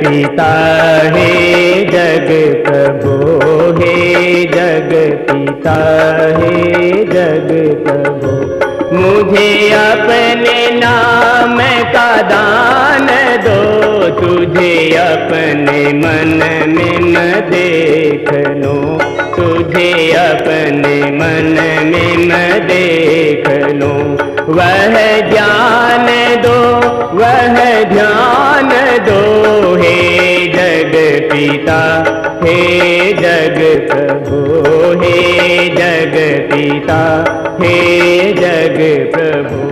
पिता हे जग प्रभु, हे जग पिता हे जग प्रभु, मुझे अपने नाम का दान दो, तुझे अपने मन में न देख लो, तुझे अपने मन में न देख लो। वह ज्ञान दो, वह ध्यान दो, हे जग पिता हे जग प्रभु, हे जग पिता हे जग प्रभु।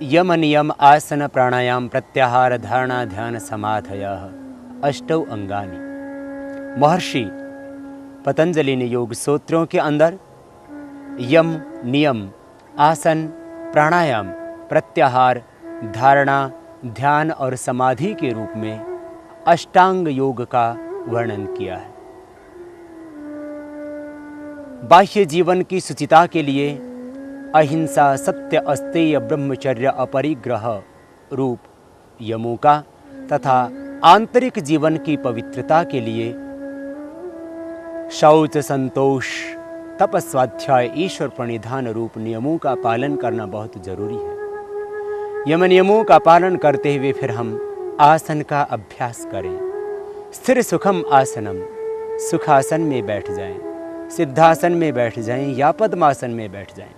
यम नियम आसन प्राणायाम प्रत्याहार धारणा ध्यान समाधयः अष्टौ अंगानि। महर्षि पतंजलि ने योग सूत्रों के अंदर यम नियम आसन प्राणायाम प्रत्याहार धारणा ध्यान और समाधि के रूप में अष्टांग योग का वर्णन किया है। बाह्य जीवन की शुचिता के लिए अहिंसा सत्य अस्तेय ब्रह्मचर्य अपरिग्रह रूप यमों का तथा आंतरिक जीवन की पवित्रता के लिए शौच संतोष तप स्वाध्याय ईश्वर प्रणिधान रूप नियमों का पालन करना बहुत जरूरी है। यम नियमों का पालन करते हुए फिर हम आसन का अभ्यास करें। स्थिर सुखम आसनम, सुखासन में बैठ जाएं, सिद्धासन में बैठ जाएं या पद्मासन में बैठ जाएं।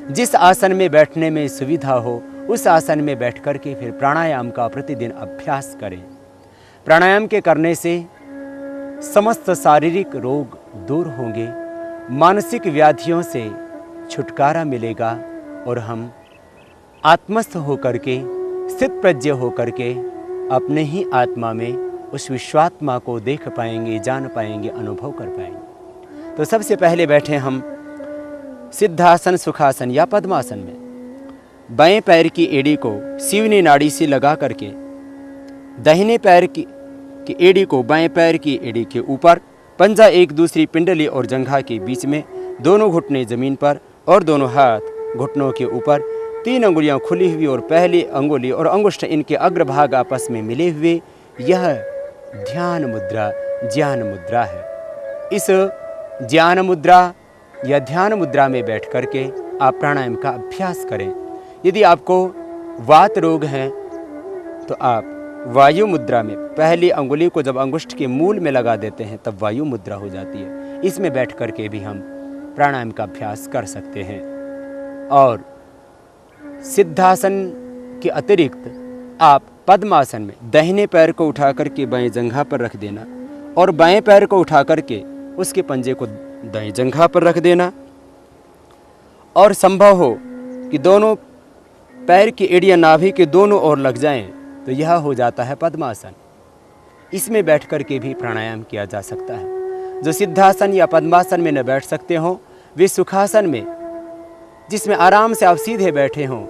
जिस आसन में बैठने में सुविधा हो उस आसन में बैठ कर के फिर प्राणायाम का प्रतिदिन अभ्यास करें। प्राणायाम के करने से समस्त शारीरिक रोग दूर होंगे, मानसिक व्याधियों से छुटकारा मिलेगा और हम आत्मस्थ होकर के स्थित प्रज्ञ होकर के अपने ही आत्मा में उस विश्वात्मा को देख पाएंगे, जान पाएंगे, अनुभव कर पाएंगे। तो सबसे पहले बैठे हम सिद्धासन सुखासन या पद्मासन में। बाएं पैर की एड़ी को सीवनी नाड़ी से लगा करके दाहिने पैर की एड़ी को बाएं पैर की एड़ी के ऊपर, पंजा एक दूसरी पिंडली और जंघा के बीच में, दोनों घुटने जमीन पर और दोनों हाथ घुटनों के ऊपर, 3 अंगुलियां खुली हुई और पहली अंगुली और अंगुष्ठ इनके अग्रभाग आपस में मिले हुए, यह ध्यान मुद्रा ज्ञान मुद्रा है। इस ज्ञान मुद्रा या ध्यान मुद्रा में बैठ करके आप प्राणायाम का अभ्यास करें। यदि आपको वात रोग है तो आप वायु मुद्रा में पहली अंगुली को जब अंगुष्ठ के मूल में लगा देते हैं तब वायु मुद्रा हो जाती है। इसमें बैठ करके भी हम प्राणायाम का अभ्यास कर सकते हैं। और सिद्धासन के अतिरिक्त आप पद्मासन में दाहिने पैर को उठा करके बाएं जंघा पर रख देना और बाएं पैर को उठा करके उसके पंजे को दाएं जंघा पर रख देना, और संभव हो कि दोनों पैर की एड़ियाँ नाभि के दोनों ओर लग जाएं तो यह हो जाता है पद्मासन। इसमें बैठ कर के भी प्राणायाम किया जा सकता है। जो सिद्धासन या पद्मासन में न बैठ सकते हों वे सुखासन में, जिसमें आराम से आप सीधे बैठे हों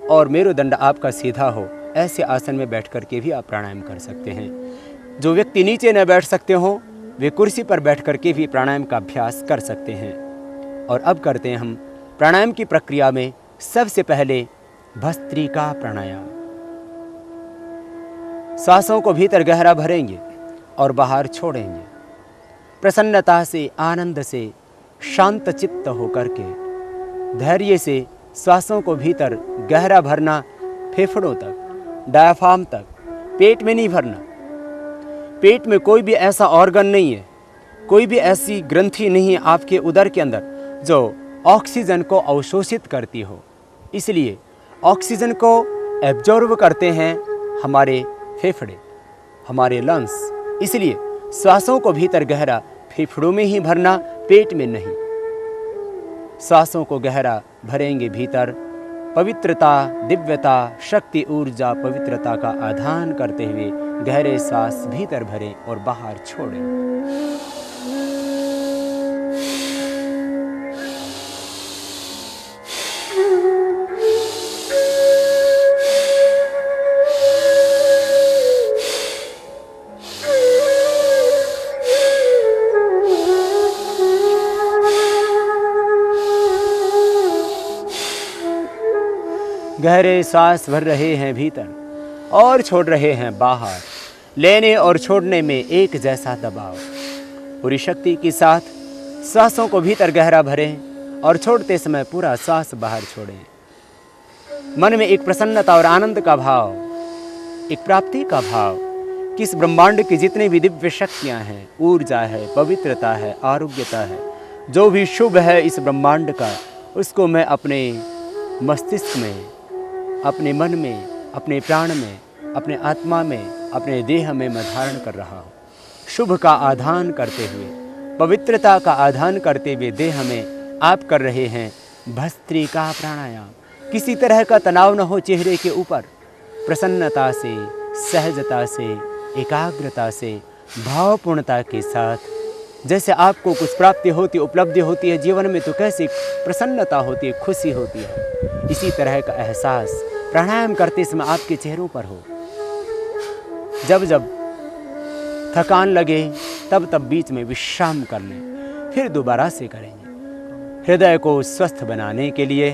और मेरुदंड आपका सीधा हो, ऐसे आसन में बैठ कर के भी आप प्राणायाम कर सकते हैं। जो व्यक्ति नीचे न बैठ सकते हों वे कुर्सी पर बैठ कर के भी प्राणायाम का अभ्यास कर सकते हैं। और अब करते हैं हम प्राणायाम की प्रक्रिया में सबसे पहले भस्त्रिका प्राणायाम। सांसों को भीतर गहरा भरेंगे और बाहर छोड़ेंगे। प्रसन्नता से, आनंद से, शांत चित्त होकर के धैर्य से सांसों को भीतर गहरा भरना, फेफड़ों तक, डायफ्राम तक, पेट में नहीं भरना। पेट में कोई भी ऐसा ऑर्गन नहीं है, कोई भी ऐसी ग्रंथि नहीं है आपके उदर के अंदर जो ऑक्सीजन को अवशोषित करती हो। इसलिए ऑक्सीजन को एब्जॉर्ब करते हैं हमारे फेफड़े, हमारे लंग्स। इसलिए सांसों को भीतर गहरा फेफड़ों में ही भरना, पेट में नहीं। सांसों को गहरा भरेंगे भीतर, पवित्रता, दिव्यता, शक्ति, ऊर्जा, पवित्रता का आधान करते हुए गहरे सांस भीतर भरें और बाहर छोड़ें। गहरे सांस भर रहे हैं भीतर और छोड़ रहे हैं बाहर। लेने और छोड़ने में एक जैसा दबाव। पूरी शक्ति के साथ सांसों को भीतर गहरा भरें और छोड़ते समय पूरा सांस बाहर छोड़ें। मन में एक प्रसन्नता और आनंद का भाव, एक प्राप्ति का भाव कि इस ब्रह्मांड की जितनी भी दिव्य शक्तियाँ हैं, ऊर्जा है, पवित्रता है, आरोग्यता है, जो भी शुभ है इस ब्रह्मांड का, उसको मैं अपने मस्तिष्क में, अपने मन में, अपने प्राण में, अपने आत्मा में, अपने देह में मैं धारण कर रहा हूँ। शुभ का आधान करते हुए, पवित्रता का आधान करते हुए देह में आप कर रहे हैं भस्त्रिका प्राणायाम। किसी तरह का तनाव न हो चेहरे के ऊपर। प्रसन्नता से, सहजता से, एकाग्रता से, भावपूर्णता के साथ। जैसे आपको कुछ प्राप्ति होती, उपलब्धि होती है जीवन में तो कैसी प्रसन्नता होती है, खुशी होती है, इसी तरह का एहसास प्राणायाम करते समय आपके चेहरों पर हो। जब जब थकान लगे तब तब बीच में विश्राम कर लें, फिर दोबारा से करेंगे। हृदय को स्वस्थ बनाने के लिए,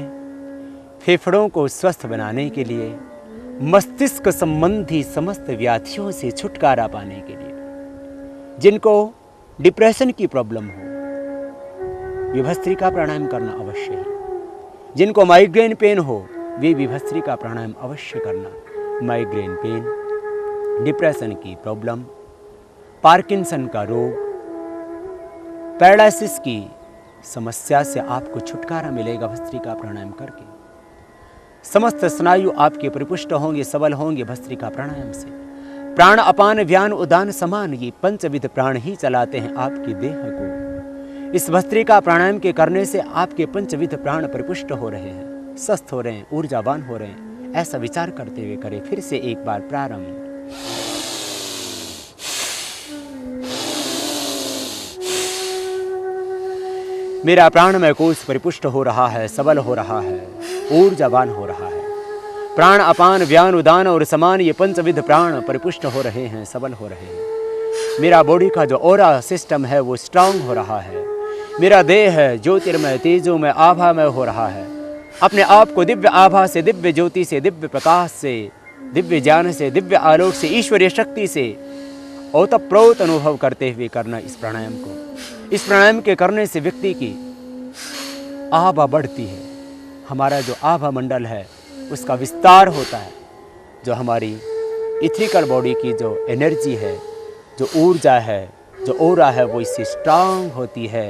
फेफड़ों को स्वस्थ बनाने के लिए, मस्तिष्क संबंधी समस्त व्याधियों से छुटकारा पाने के लिए, जिनको डिप्रेशन की प्रॉब्लम हो वे भस्त्रिका प्राणायाम करना अवश्य है। जिनको माइग्रेन पेन हो वे भी भस्त्रिका प्राणायाम अवश्य करना। माइग्रेन पेन, डिप्रेशन की प्रॉब्लम, पार्किंसन का रोग, पैरालिसिस की समस्या से आपको छुटकारा मिलेगा भस्त्रिका प्राणायाम करके। समस्त स्नायु आपके परिपुष्ट होंगे, सबल होंगे भस्त्रिका प्राणायाम से। प्राण, अपान, व्यान, उदान, समान, ये पंचविध प्राण ही चलाते हैं आपके देह को। इस भस्त्रिका प्राणायाम के करने से आपके पंचविध प्राण परिपुष्ट हो रहे हैं, स्वस्थ हो रहे हैं, ऊर्जावान हो रहे हैं। ऐसा विचार करते हुए करें। फिर से एक बार प्रारंभ। मेरा प्राणमय कोश परिपुष्ट हो रहा है, सबल हो रहा है, ऊर्जावान हो रहा है। प्राण, अपान, व्यान, उदान और समान, ये पंचविध प्राण परिपुष्ट हो रहे हैं, सबल हो रहे हैं। मेरा बॉडी का जो ऑरा सिस्टम है वो स्ट्रांग हो रहा है। मेरा देह है ज्योतिर्मय, तेजोमय, आभामय हो रहा है। अपने आप को दिव्य आभा से, दिव्य ज्योति से, दिव्य प्रकाश से, दिव्य ज्ञान से, दिव्य आलोक से, ईश्वरीय शक्ति से ओतप्रोत अनुभव करते हुए करना इस प्राणायाम को। इस प्राणायाम के करने से व्यक्ति की आभा बढ़ती है। हमारा जो आभा मंडल है उसका विस्तार होता है। जो हमारी इथिकल बॉडी की जो एनर्जी है, जो ऊर्जा है, जो ओरा है, वो इससे स्ट्रांग होती है।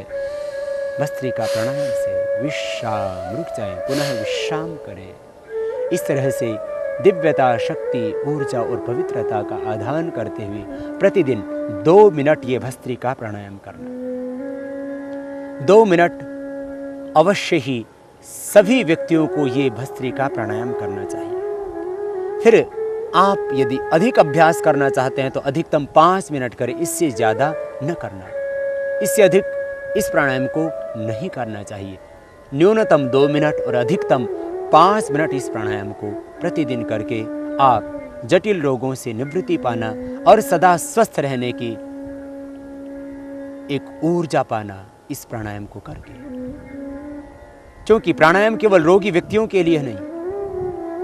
भस्त्रिका प्राणायाम से विश्राम, रुक जाएं, पुनः विश्राम करें। इस तरह से दिव्यता, शक्ति, ऊर्जा और पवित्रता का आधान करते हुए प्रतिदिन 2 मिनट ये भस्त्रिका प्राणायाम करना। 2 मिनट अवश्य ही सभी व्यक्तियों को ये भस्त्रिका प्राणायाम करना चाहिए। फिर आप यदि अधिक अभ्यास करना चाहते हैं तो अधिकतम 5 मिनट करें, इससे ज़्यादा न करना। इससे अधिक इस प्राणायाम को नहीं करना चाहिए। न्यूनतम 2 मिनट और अधिकतम 5 मिनट इस प्राणायाम को प्रतिदिन करके आप जटिल रोगों से निवृत्ति पाना और सदा स्वस्थ रहने की एक ऊर्जा पाना इस प्राणायाम को करके। क्योंकि प्राणायाम केवल रोगी व्यक्तियों के लिए नहीं,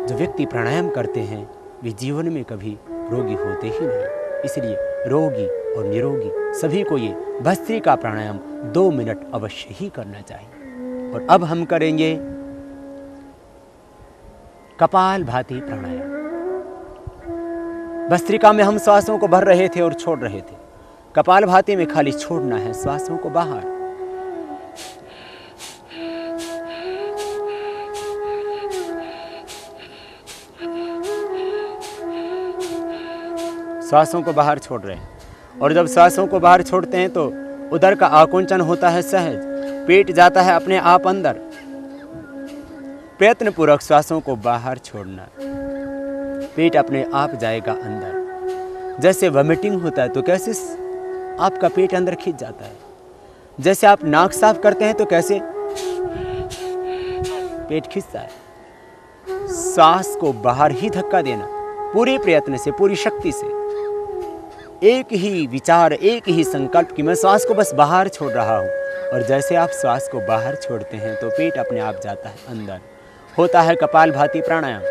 जो व्यक्ति प्राणायाम करते हैं वे जीवन में कभी रोगी होते ही नहीं। इसलिए रोगी और निरोगी सभी को ये भस्त्रिका प्राणायाम 2 मिनट अवश्य ही करना चाहिए। और अब हम करेंगे कपालभाति प्राणायाम। भस्त्रिका में हम श्वासों को भर रहे थे और छोड़ रहे थे। कपालभाति में खाली छोड़ना है श्वासों को बाहर। श्वासों को बाहर छोड़ रहे हैं। और जब श्वासों को बाहर छोड़ते हैं तो उदर का आकुंचन होता है सहज, पेट जाता है अपने आप अंदर। प्रयत्नपूर्वक श्वासों को बाहर छोड़ना, पेट अपने आप जाएगा अंदर। जैसे वॉमिटिंग होता है तो कैसे आपका पेट अंदर खिंच जाता है, जैसे आप नाक साफ करते हैं तो कैसे पेट खिंचता है। सांस को बाहर ही धक्का देना, पूरे प्रयत्न से, पूरी शक्ति से। एक ही विचार, एक ही संकल्प कि मैं श्वास को बस बाहर छोड़ रहा हूं। और जैसे आप श्वास को बाहर छोड़ते हैं तो पेट अपने आप जाता है अंदर। होता है कपालभाति प्राणायाम।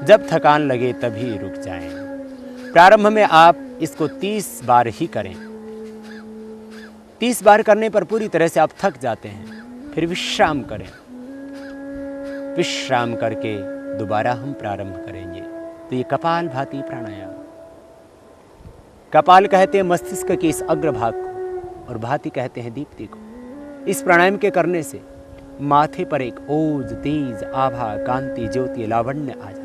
जब थकान लगे तभी रुक जाएं। प्रारंभ में आप इसको 30 बार ही करें। 30 बार करने पर पूरी तरह से आप थक जाते हैं। फिर विश्राम करें। विश्राम करके दोबारा हम प्रारंभ करेंगे। तो ये कपालभाति प्राणायाम। कपाल कहते हैं मस्तिष्क के इस अग्रभाग को और भाति कहते हैं दीप्ति को। इस प्राणायाम के करने से माथे पर एक ओज, तेज, आभा, कांति, ज्योति, लावण्य आ जाता है।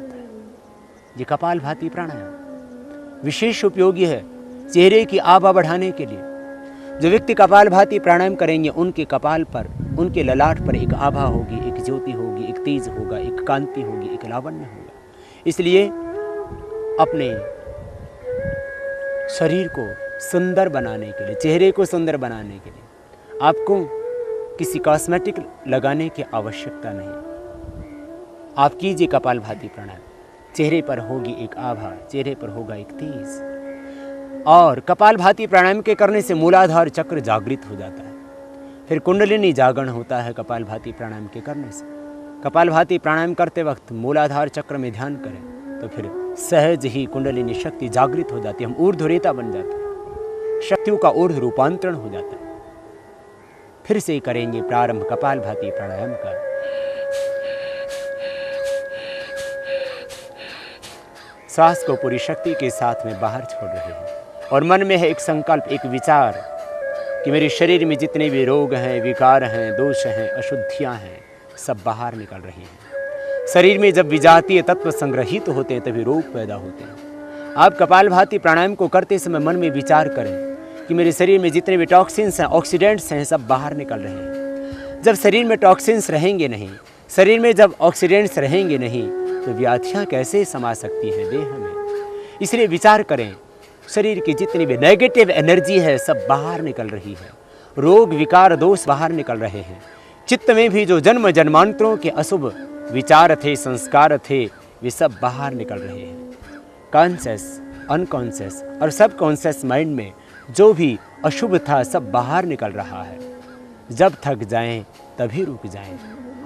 ये कपालभाति प्राणायाम विशेष उपयोगी है चेहरे की आभा बढ़ाने के लिए। जो व्यक्ति कपालभाति प्राणायाम करेंगे उनके कपाल पर, उनके ललाट पर एक आभा होगी, एक ज्योति होगी, एक तेज होगा, एक कांति होगी, एक लावण्य होगा। इसलिए अपने शरीर को सुंदर बनाने के लिए, चेहरे को सुंदर बनाने के लिए आपको किसी कॉस्मेटिक लगाने की आवश्यकता नहीं। आप कीजिए कपालभाति प्राणायाम। चेहरे पर होगी एक आभा, चेहरे पर होगा एक तेज। और कपालभाति प्राणायाम के करने से मूलाधार चक्र जागृत हो जाता है। फिर कुंडलिनी जागरण होता है कपालभाति प्राणायाम के करने से। कपालभाति प्राणायाम करते वक्त मूलाधार चक्र में ध्यान करें तो फिर सहज ही कुंडलिनी शक्ति जागृत हो जाती है। हम ऊर्ध्वरेता बन जाते हैं, शक्तियों का ऊर्ध्व रूपांतरण हो जाता है। फिर से करेंगे प्रारंभ कपालभाति प्राणायाम का। सांस को पूरी शक्ति के साथ में बाहर छोड़ रहे हैं और मन में है एक संकल्प, एक विचार कि मेरे शरीर में जितने भी रोग हैं, विकार हैं, दोष हैं, अशुद्धियां हैं, सब बाहर निकल रही हैं। शरीर में जब विजातीय तत्व संग्रहित होते हैं तभी रोग पैदा होते हैं। आप कपालभाति प्राणायाम को करते समय मन में विचार करें कि मेरे शरीर में जितने भी टॉक्सिन्स हैं, ऑक्सीडेंट्स हैं, सब बाहर निकल रहे हैं। जब शरीर में टॉक्सिन्स रहेंगे नहीं, शरीर में जब ऑक्सीडेंट्स रहेंगे नहीं तो व्याधियाँ कैसे समा सकती है देह में। इसलिए विचार करें, शरीर की जितनी भी नेगेटिव एनर्जी है सब बाहर निकल रही है। रोग, विकार, दोष बाहर निकल रहे हैं। चित्त में भी जो जन्म जन्मांतरों के अशुभ विचार थे, संस्कार थे, वे सब बाहर निकल रहे हैं। कॉन्शियस, अनकॉन्शियस और सब कॉन्शियस माइंड में जो भी अशुभ था सब बाहर निकल रहा है। जब थक जाएं तभी रुक जाएं।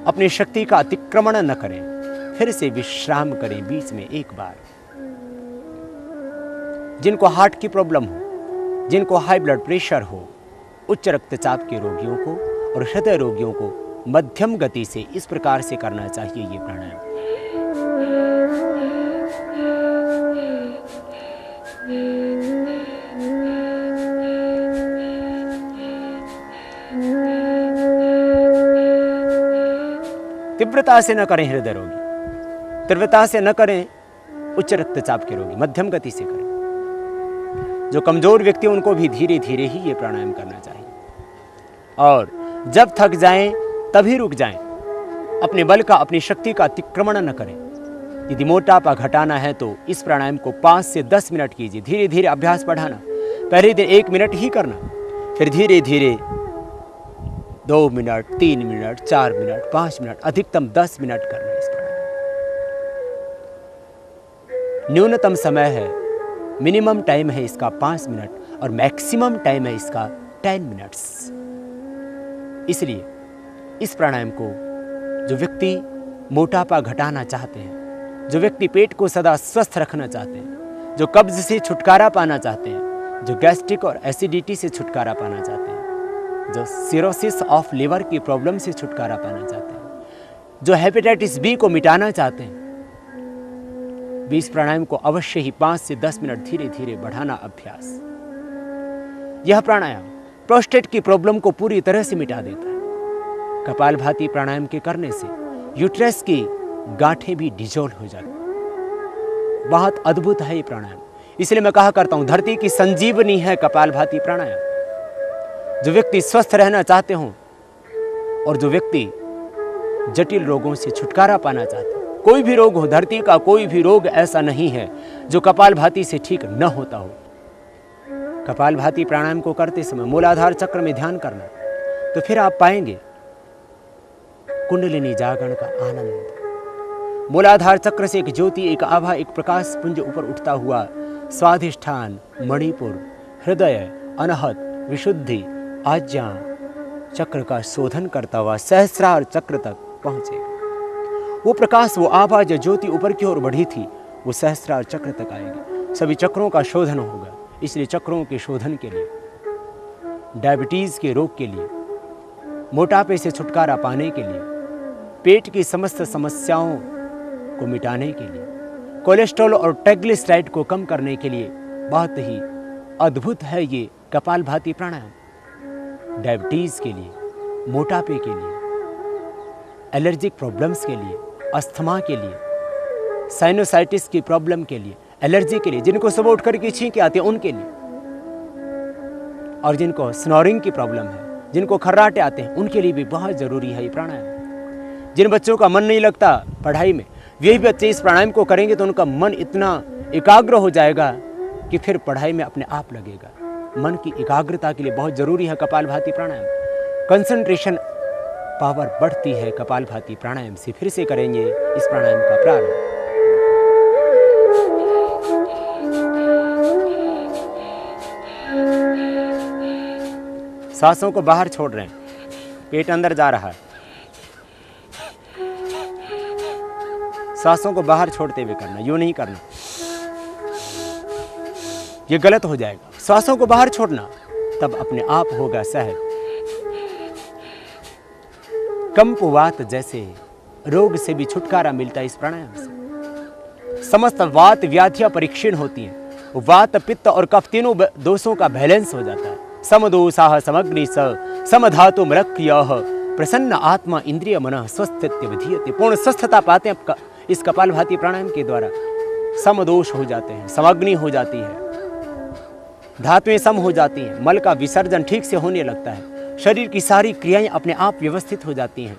अपनी शक्ति का अतिक्रमण न करें। फिर से विश्राम करें बीच में एक बार। जिनको हार्ट की प्रॉब्लम हो, जिनको हाई ब्लड प्रेशर हो, उच्च रक्तचाप के रोगियों को और हृदय रोगियों को मध्यम गति से इस प्रकार से करना चाहिए ये प्राणायाम। तीव्रता से न करें हृदय रोगी, तीव्रता से न करें उच्च रक्तचाप के रोगी, मध्यम गति से करें। जो कमजोर व्यक्ति उनको भी धीरे धीरे ही ये प्राणायाम करना चाहिए। और जब थक जाएं तभी रुक जाएं, अपने बल का, अपनी शक्ति का अतिक्रमण न करें। यदि मोटापा घटाना है तो इस प्राणायाम को 5 से 10 मिनट कीजिए, धीरे धीरे अभ्यास बढ़ाना। पहले दिन 1 मिनट ही करना, फिर धीरे धीरे 2 मिनट, 3 मिनट, 4 मिनट, 5 मिनट, अधिकतम 10 मिनट करना इस प्राणायाम। न्यूनतम समय है, मिनिमम टाइम है इसका 5 मिनट और मैक्सिमम टाइम है इसका 10 मिनट्स। इसलिए इस प्राणायाम को जो व्यक्ति मोटापा घटाना चाहते हैं, जो व्यक्ति पेट को सदा स्वस्थ रखना चाहते हैं, जो कब्ज से छुटकारा पाना चाहते हैं, जो गैस्ट्रिक और एसिडिटी से छुटकारा पाना चाहते हैं, जो सिरोसिस ऑफ लिवर की प्रॉब्लम से छुटकारा पाना चाहते हैं, जो हेपेटाइटिस बी को मिटाना चाहते हैं, भी इस प्राणायाम को अवश्य ही 5 से 10 मिनट धीरे धीरे बढ़ाना अभ्यास। यह प्राणायाम प्रोस्टेट की प्रॉब्लम को पूरी तरह से मिटा देता है। कपालभाति प्राणायाम के करने से यूट्रस की गांठें भी डिजोल्व हो जाती हैं। बहुत अद्भुत है ये प्राणायाम। इसलिए मैं कहा करता हूं, धरती की संजीवनी है कपालभाति प्राणायाम। जो व्यक्ति स्वस्थ रहना चाहते हों और जो व्यक्ति जटिल रोगों से छुटकारा पाना चाहते हैं, कोई भी रोग हो, धरती का कोई भी रोग ऐसा नहीं है जो कपालभाति से ठीक न होता हो। कपालभाति प्राणायाम को करते समय मूलाधार चक्र में ध्यान करना, तो फिर आप पाएंगे कुंडलिनी जागरण का आनंद। मूलाधार चक्र से एक ज्योति, एक आभा, एक प्रकाश पुंज ऊपर उठता हुआ स्वाधिष्ठान, मणिपुर, हृदय, अनहत, विशुद्धि, आज्ञा चक्र का शोधन करता हुआ सहस्रार चक्र तक पहुंचेगा। वो प्रकाश, वो आभा जो ज्योति ऊपर की ओर बढ़ी थी, वो सहस्रार चक्र तक आएगी। सभी चक्रों का शोधन होगा। इसलिए चक्रों के शोधन के लिए, डायबिटीज के रोग के लिए, मोटापे से छुटकारा पाने के लिए, पेट की समस्त समस्याओं को मिटाने के लिए, कोलेस्ट्रॉल और ट्राइग्लिसराइड को कम करने के लिए बहुत ही अद्भुत है ये कपालभाति प्राणायाम। डायबिटीज के लिए, मोटापे के लिए, एलर्जिक प्रॉब्लम्स के लिए, अस्थमा के लिए, साइनोसाइटिस की प्रॉब्लम के लिए, एलर्जी के लिए, जिनको सुबह उठ करके छींके आते हैं उनके लिए, और जिनको स्नोरिंग की प्रॉब्लम है, जिनको खर्राटे आते हैं, उनके लिए भी बहुत जरूरी है ये प्राणायाम। जिन बच्चों का मन नहीं लगता पढ़ाई में, वही बच्चे इस प्राणायाम को करेंगे तो उनका मन इतना एकाग्र हो जाएगा कि फिर पढ़ाई में अपने आप लगेगा। मन की एकाग्रता के लिए बहुत जरूरी है कपालभाति प्राणायाम। कंसंट्रेशन पावर बढ़ती है कपालभाति प्राणायाम से। फिर से करेंगे इस प्राणायाम का प्रारंभ। सांसों को बाहर छोड़ रहे हैं, पेट अंदर जा रहा है। सांसों को बाहर छोड़ते हुए करना, यूं नहीं करना, ये गलत हो जाएगा। सांसों को बाहर छोड़ना, तब अपने आप होगा सहज। कंपवात जैसे रोग से भी छुटकारा मिलता है इस प्राणायाम से। समस्त वात व्याधियां परीक्षण होती हैं। वात, पित्त और कफ तीनों दोषों का बैलेंस हो जाता है। समदोषाः समग्नि स समधातु मृक्रियः प्रसन्न आत्मा इंद्रिय मनः स्वस्थित्य विधीयते। पूर्ण स्वस्थता पाते हैं इस कपालभाति प्राणायाम के द्वारा। समदोष हो जाते हैं, समग्नि हो जाती है, धातुएं सम हो जाती हैं, मल का विसर्जन ठीक से होने लगता है, शरीर की सारी क्रियाएं अपने आप व्यवस्थित हो जाती हैं।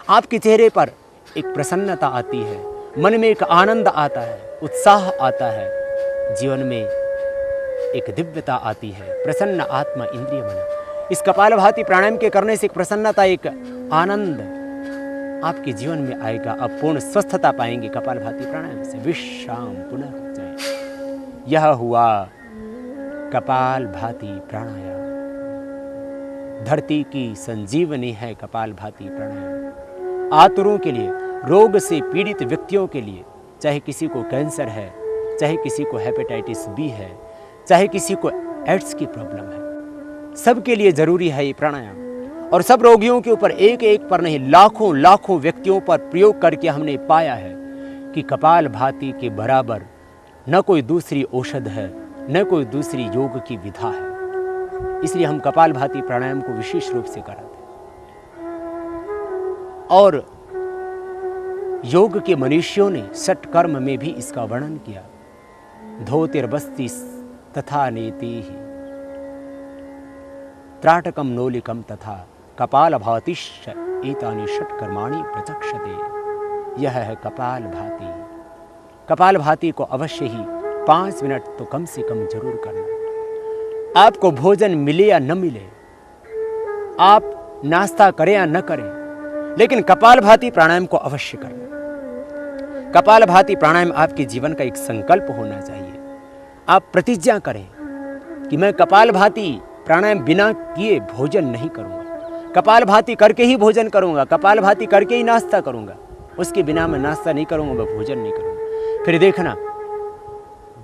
आपके चेहरे पर एक प्रसन्नता आती है, मन में एक आनंद आता है, उत्साह आता है, जीवन में एक दिव्यता आती है। प्रसन्न आत्मा इंद्रिय मन। इस कपालभाति प्राणायाम के करने से एक प्रसन्नता, एक आनंद आपके जीवन में आएगा। आप पूर्ण स्वस्थता पाएंगे कपालभाति प्राणायाम से। विश्राम पुनः हो जाए। यह हुआ कपालभाति प्राणायाम। धरती की संजीवनी है कपालभाति प्राणायाम। आतुरों के लिए, रोग से पीड़ित व्यक्तियों के लिए, चाहे किसी को कैंसर है, चाहे किसी को हेपेटाइटिस बी है, चाहे किसी को एड्स की प्रॉब्लम है, सबके लिए जरूरी है ये प्राणायाम। और सब रोगियों के ऊपर, एक एक पर नहीं, लाखों लाखों व्यक्तियों पर प्रयोग करके हमने पाया है कि कपालभाति के बराबर न कोई दूसरी औषध है, न कोई दूसरी योग की विधा है। इसलिए हम कपालभाति प्राणायाम को विशेष रूप से कराते हैं। और योग के मनुष्यों ने षट कर्म में भी इसका वर्णन किया। धोतिर्बस्ति तथा नेति ही त्राटकम नोलिकम तथा कपाल भातिश्च एतानि षट कर्माणि प्रचक्षते। यह है कपाल भाति। कपाल भाति को अवश्य ही 5 मिनट तो कम से कम जरूर करना। आपको भोजन मिले या न मिले, आप नाश्ता करें या न करें, लेकिन कपाल भाति प्राणायाम को अवश्य करना। कपाल भाति प्राणायाम आपके जीवन का एक संकल्प होना चाहिए। आप प्रतिज्ञा करें कि मैं कपाल भाति प्राणायाम बिना किए भोजन नहीं करूंगा, कपाल भाति करके ही भोजन करूंगा, कपाल भाति करके ही नाश्ता करूंगा, उसके बिना मैं नाश्ता नहीं करूंगा, मैं भोजन नहीं करूंगा। फिर देखना,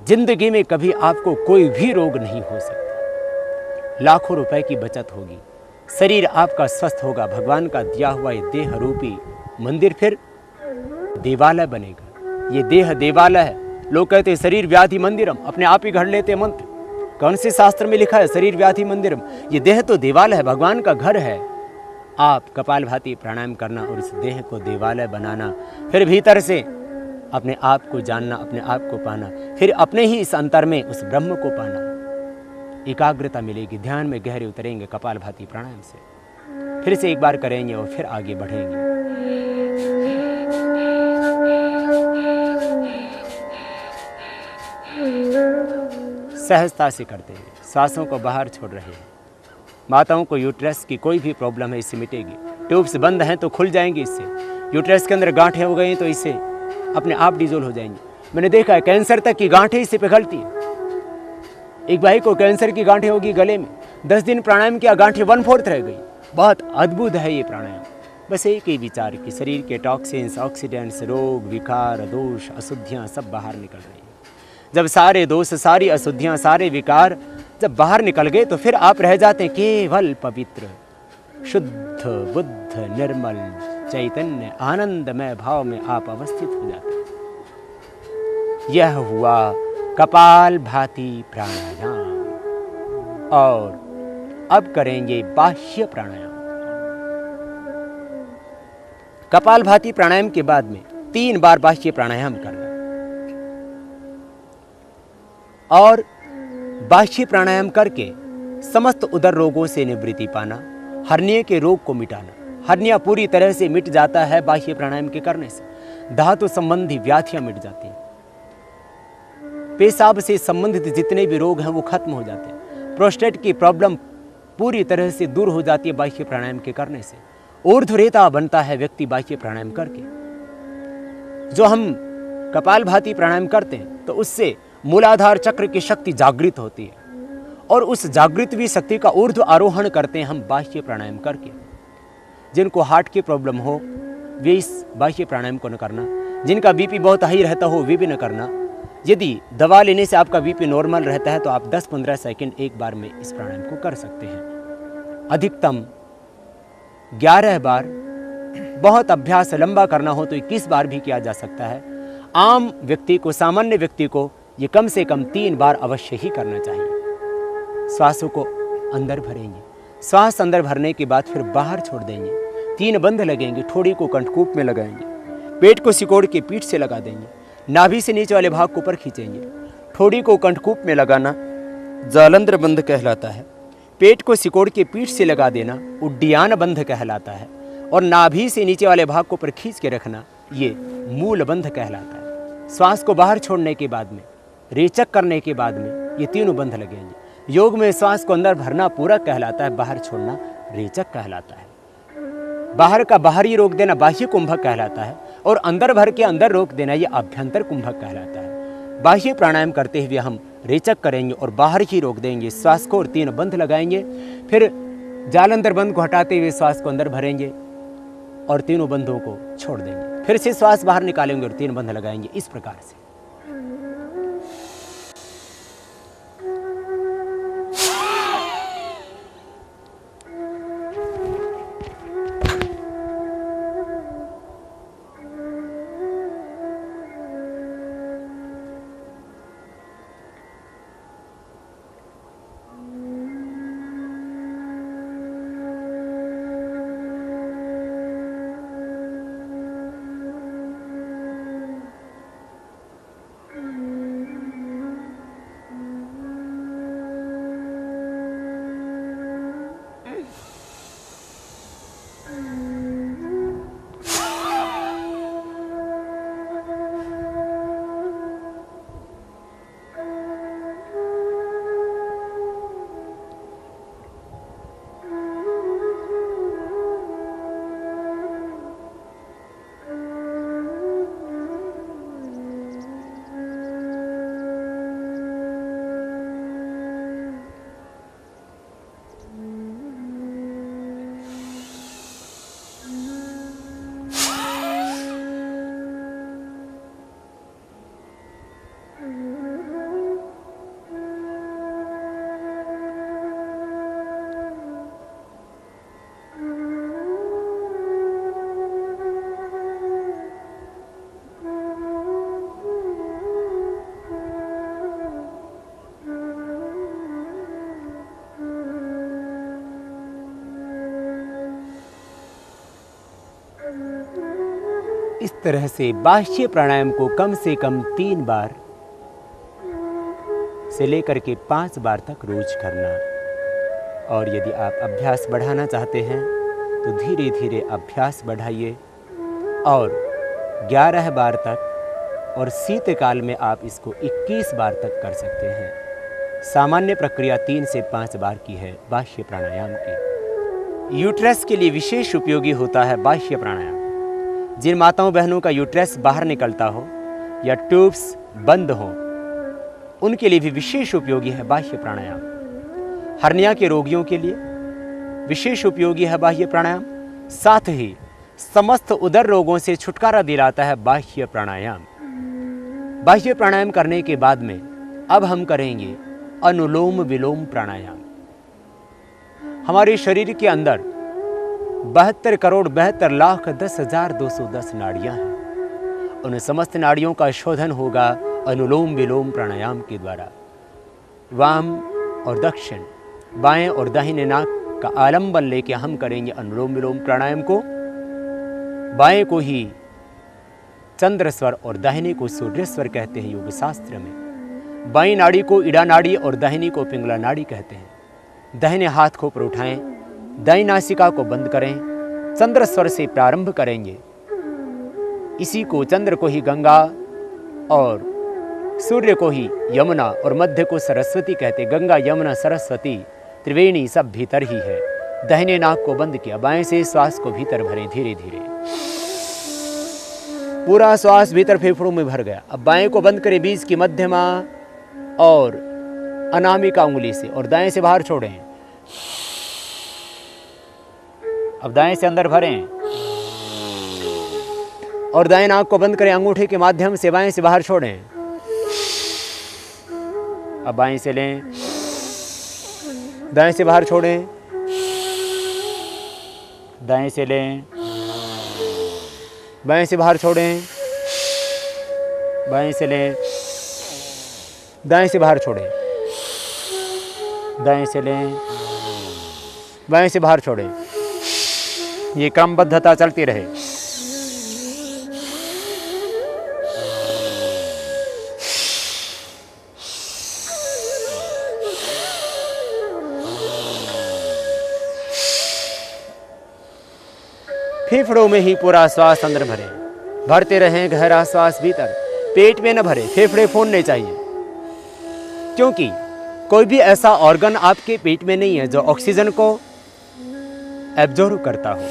जिंदगी में कभी आपको कोई भी रोग नहीं हो सकता। लाखों रुपए की बचत होगी, शरीर आपका स्वस्थ होगा, भगवान का दिया हुआ ये देह रूपी मंदिर फिर देवालय बनेगा। ये देह देवालय है। लोग कहते हैं शरीर व्याधि मंदिरम, अपने आप ही घड़ लेते मंत्र। कौन से शास्त्र में लिखा है शरीर व्याधि मंदिरम? ये देह तो देवालय है, भगवान का घर है। आप कपालभाति प्राणायाम करना और इस देह को देवालय बनाना, फिर भीतर से अपने आप को जानना, अपने आप को पाना, फिर अपने ही इस अंतर में उस ब्रह्म को पाना। एकाग्रता मिलेगी, ध्यान में गहरे उतरेंगे कपालभाति प्राणायाम से। फिर से एक बार करेंगे और फिर आगे बढ़ेंगे। सहजता से करते हैं, सांसों को बाहर छोड़ रहे हैं। माताओं को यूट्रस की कोई भी प्रॉब्लम है इससे मिटेगी। ट्यूब्स बंद हैं तो खुल जाएंगी इससे। यूट्रस के अंदर गांठें हो गई हैं तो इससे अपने आप डिजोल्व हो जाएंगी। मैंने देखा है कैंसर तक की गांठें इससे पिघलती है। एक भाई को कैंसर की गांठें होगी गले में, 10 दिन प्राणायाम किया, गांठें 1/4 रह गई। बहुत अद्भुत है ये प्राणायाम। बस एक ही विचार कि शरीर के टॉक्सिन्स, ऑक्सीडेंट्स, रोग, विकार, दोष, अशुद्धियाँ सब बाहर निकल रही हैं। जब सारे दोष, सारी अशुद्धियाँ, सारे विकार जब बाहर निकल गए तो फिर आप रह जाते हैं केवल पवित्र, शुद्ध, बुद्ध, निर्मल, चैतन्य, आनंदमय भाव में आप अवस्थित हो जाते हैं। यह हुआ कपालभाति प्राणायाम। और अब करेंगे बाह्य प्राणायाम। कपालभाति प्राणायाम के बाद में 3 बार बाह्य प्राणायाम करना और बाह्य प्राणायाम करके समस्त उदर रोगों से निवृत्ति पाना, हर्निया के रोग को मिटाना। हर्निया पूरी तरह से मिट जाता है बाह्य प्राणायाम के करने से। धातु संबंधी व्याधियां मिट जाती हैं। पेशाब से संबंधित जितने भी रोग हैं वो खत्म हो जाते हैं। प्रोस्टेट की प्रॉब्लम पूरी तरह से दूर हो जाती है बाह्य प्राणायाम के करने से। ऊर्ध्वरेता बनता है व्यक्ति बाह्य प्राणायाम करके। जो हम कपालभाति प्राणायाम करते हैं तो उससे मूलाधार चक्र की शक्ति जागृत होती है और उस जागृत भी शक्ति का ऊर्ध्व आरोहण करते हैं हम बाह्य प्राणायाम करके। जिनको हार्ट की प्रॉब्लम हो वे इस बाह्य प्राणायाम को न करना। जिनका बीपी बहुत हाई रहता हो वे भी न करना। यदि दवा लेने से आपका बीपी नॉर्मल रहता है तो आप 10-15 सेकंड एक बार में इस प्राणायाम को कर सकते हैं। अधिकतम 11 बार, बहुत अभ्यास लंबा करना हो तो 21 बार भी किया जा सकता है। आम व्यक्ति को, सामान्य व्यक्ति को ये कम से कम 3 बार अवश्य ही करना चाहिए। श्वासों को अंदर भरेंगे, श्वास अंदर भरने के बाद फिर बाहर छोड़ देंगे। 3 बंध लगेंगे, ठोड़ी को कंठकूप में लगाएंगे, पेट को सिकोड़ के पीठ से लगा देंगे, नाभि से नीचे वाले भाग को ऊपर खींचेंगे। ठोड़ी को कंठकूप में लगाना जालंधर बंध कहलाता है। पेट को सिकोड़ के पीठ से लगा देना उड्डयन बंध कहलाता है। और नाभि से नीचे वाले भाग को ऊपर खींच के रखना ये मूल बंध कहलाता है। श्वास को बाहर छोड़ने के बाद में, रेचक करने के बाद में ये 3 बंध लगेंगे। योग में श्वास को अंदर भरना पूरक कहलाता है, बाहर छोड़ना रेचक कहलाता है। बाहर का बाहरी रोक देना बाह्य कुंभक कहलाता है और अंदर भर के अंदर रोक देना ये आभ्यंतर कुंभक कहलाता है। बाह्य प्राणायाम करते हुए हम रेचक करेंगे और बाहर ही रोक देंगे श्वास को और 3 बंध लगाएंगे। फिर जालंधर बंध को हटाते हुए श्वास को अंदर भरेंगे और 3 बंधों को छोड़ देंगे। फिर से श्वास बाहर निकालेंगे और 3 बंध लगाएंगे। इस प्रकार से तरह से बाह्य प्राणायाम को कम से कम 3 बार से लेकर के 5 बार तक रोज करना। और यदि आप अभ्यास बढ़ाना चाहते हैं तो धीरे धीरे अभ्यास बढ़ाइए और 11 बार तक, और शीतकाल में आप इसको 21 बार तक कर सकते हैं। सामान्य प्रक्रिया 3 से 5 बार की है बाह्य प्राणायाम की। यूट्रस के लिए विशेष उपयोगी होता है बाह्य प्राणायाम। जिन माताओं बहनों का यूट्रस बाहर निकलता हो या ट्यूब्स बंद हो, उनके लिए भी विशेष उपयोगी है बाह्य प्राणायाम। हर्निया के रोगियों के लिए विशेष उपयोगी है बाह्य प्राणायाम। साथ ही समस्त उदर रोगों से छुटकारा दिलाता है बाह्य प्राणायाम। बाह्य प्राणायाम करने के बाद में अब हम करेंगे अनुलोम विलोम प्राणायाम। हमारे शरीर के अंदर 72 करोड़ 72 लाख 10,210 नाड़ियां हैं। उन समस्त नाड़ियों का शोधन होगा अनुलोम विलोम प्राणायाम के द्वारा। वाम और दक्षिण, बाएं और दाहिने नाक का आलंबन लेके हम करेंगे अनुलोम विलोम प्राणायाम को। बाएं को ही चंद्र स्वर और दाहिने को सूर्य स्वर कहते हैं योग शास्त्र में। बाईं नाड़ी को इड़ा नाड़ी और दाहिनी को पिंगला नाड़ी कहते हैं। दाहिने हाथ को ऊपर उठाएं, दाईं नासिका को बंद करें, चंद्र स्वर से प्रारंभ करेंगे। इसी को चंद्र को ही गंगा और सूर्य को ही यमुना और मध्य को सरस्वती कहते। गंगा यमुना सरस्वती त्रिवेणी सब भीतर ही है। दाहिने नाक को बंद किया, बाएं से श्वास को भीतर भरें धीरे धीरे। पूरा श्वास भीतर फेफड़ों में भर गया। अब बाएं को बंद करें, बीच की मध्यमा और अनामिका उंगली से, और दाएं से बाहर छोड़ें। अब दाएं से अंदर भरें और दाएं नाक को बंद करें, अंगूठे के माध्यम से बाएं से बाहर छोड़ें। अब बाएं से लें, दाएं से बाहर छोड़ें, दाएं से लें, बाएं से बाहर छोड़ें, बाएं से लें, दाएं से बाहर छोड़ें, दाएं से लें, बाएं से बाहर छोड़ें। ये क्रमबद्धता चलती रहे। फेफड़ों में ही पूरा श्वास अंदर भरें, भरते रहें गहरा श्वास भीतर। पेट में न भरे, फेफड़े फूलने चाहिए, क्योंकि कोई भी ऐसा ऑर्गन आपके पेट में नहीं है जो ऑक्सीजन को एब्जॉर्ब करता हो।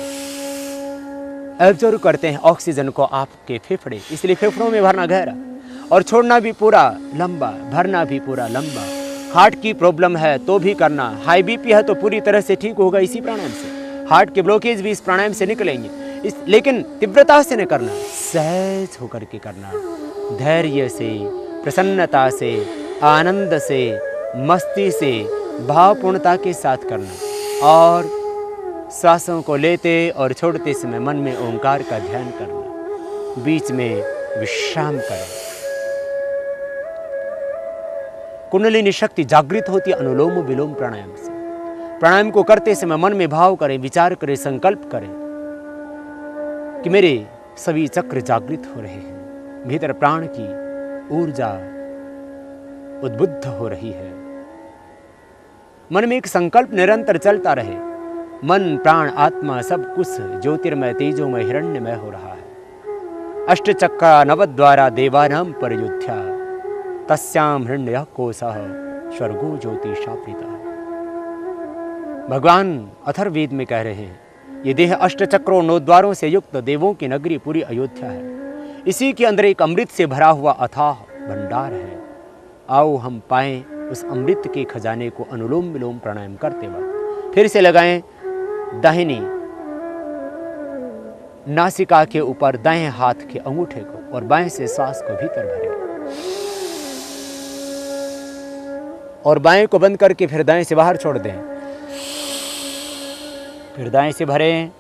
एब्जॉर्ब करते हैं ऑक्सीजन को आपके फेफड़े, इसलिए फेफड़ों में भरना गहरा और छोड़ना भी पूरा लंबा, भरना भी पूरा लंबा। हार्ट की प्रॉब्लम है तो भी करना, हाई बीपी है तो पूरी तरह से ठीक होगा इसी प्राणायाम से। हार्ट के ब्लॉकेज भी इस प्राणायाम से निकलेंगे। लेकिन तीव्रता से न करना, सहज होकर के करना, धैर्य से, प्रसन्नता से, आनंद से, मस्ती से, भावपूर्णता के साथ करना। और श्वासों को लेते और छोड़ते समय मन में ओंकार का ध्यान करना, बीच में विश्राम करें। कुंडलिनी शक्ति जागृत होती है अनुलोम विलोम प्राणायाम से। प्राणायाम को करते समय मन में भाव करें, विचार करें, संकल्प करें कि मेरे सभी चक्र जागृत हो रहे हैं, भीतर प्राण की ऊर्जा उद्बुद्ध हो रही है। मन में एक संकल्प निरंतर चलता रहे। मन, प्राण, आत्मा सब कुछ ज्योतिर्मय तेजोमय हिरण्यमय हो रहा है। अष्टचक्रा नवद्वारा देवानां परयुध्या तस्याम हिरण्यः कोशः स्वर्गो ज्योतिषाप्रिता। भगवान अथर्ववेद में कह रहे हैं, ये देह अष्टचक्रों 9 द्वारों से युक्त देवों की नगरी पूरी अयोध्या है। इसी के अंदर एक अमृत से भरा हुआ अथाह भंडार है। आओ हम पाएं उस अमृत के खजाने को अनुलोम विलोम प्राणायाम करते वक्त। फिर से लगाएं दाहिनी नासिका के ऊपर दाएं हाथ के अंगूठे को और बाएं से श्वास को भीतर भरें और बाएं को बंद करके फिर दाएं से बाहर छोड़ दें। फिर दाएं से भरें,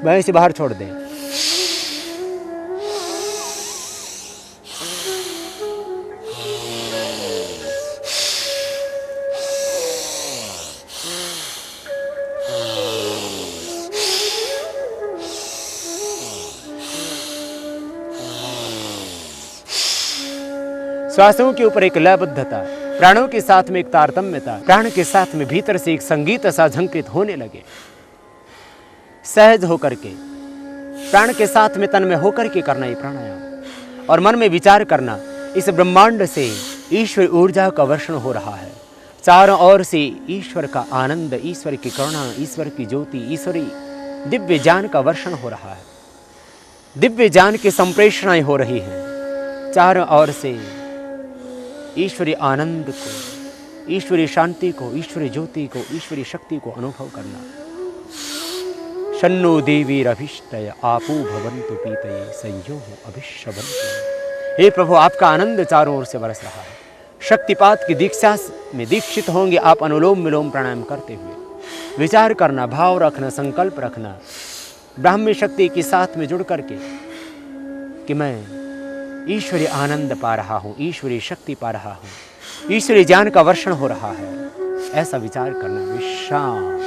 बाएं से बाहर छोड़ दें। श्वासों के ऊपर एक लयबद्धता, प्राणों के साथ में एक तारतम्यता, प्राण के साथ में भीतर से एक संगीत सा झंकृत होने लगे। सहज होकर के, प्राण के साथ में तन में होकर के करना ये प्राणायाम, और मन में विचार करना इस ब्रह्मांड से ईश्वर ऊर्जा का वर्षण हो रहा है। चारों ओर से ईश्वर का आनंद, ईश्वर की करुणा, ईश्वर की ज्योति, ईश्वरी दिव्य ज्ञान का वर्षण हो रहा है। दिव्य ज्ञान की संप्रेषणाएं हो रही हैं। चारों ओर से ईश्वरी आनंद को, ईश्वरी शांति को, ईश्वरी ज्योति को, ईश्वरी शक्ति को अनुभव करना। शन्नो देवीरभीष्टय आपो भवन्तु पीतये संयोः अभिष्यवन्तु। हे प्रभु, आपका आनंद चारों ओर से बरस रहा है। शक्तिपात की दीक्षा में दीक्षित होंगे आप अनुलोम विलोम प्राणायाम करते हुए। विचार करना, भाव रखना, संकल्प रखना ब्राह्मी शक्ति के साथ में जुड़ करके कि मैं ईश्वरी आनंद पा रहा हूँ, ईश्वरी शक्ति पा रहा हूँ, ईश्वरी ज्ञान का वर्षण हो रहा है। ऐसा विचार करना, विश्राम,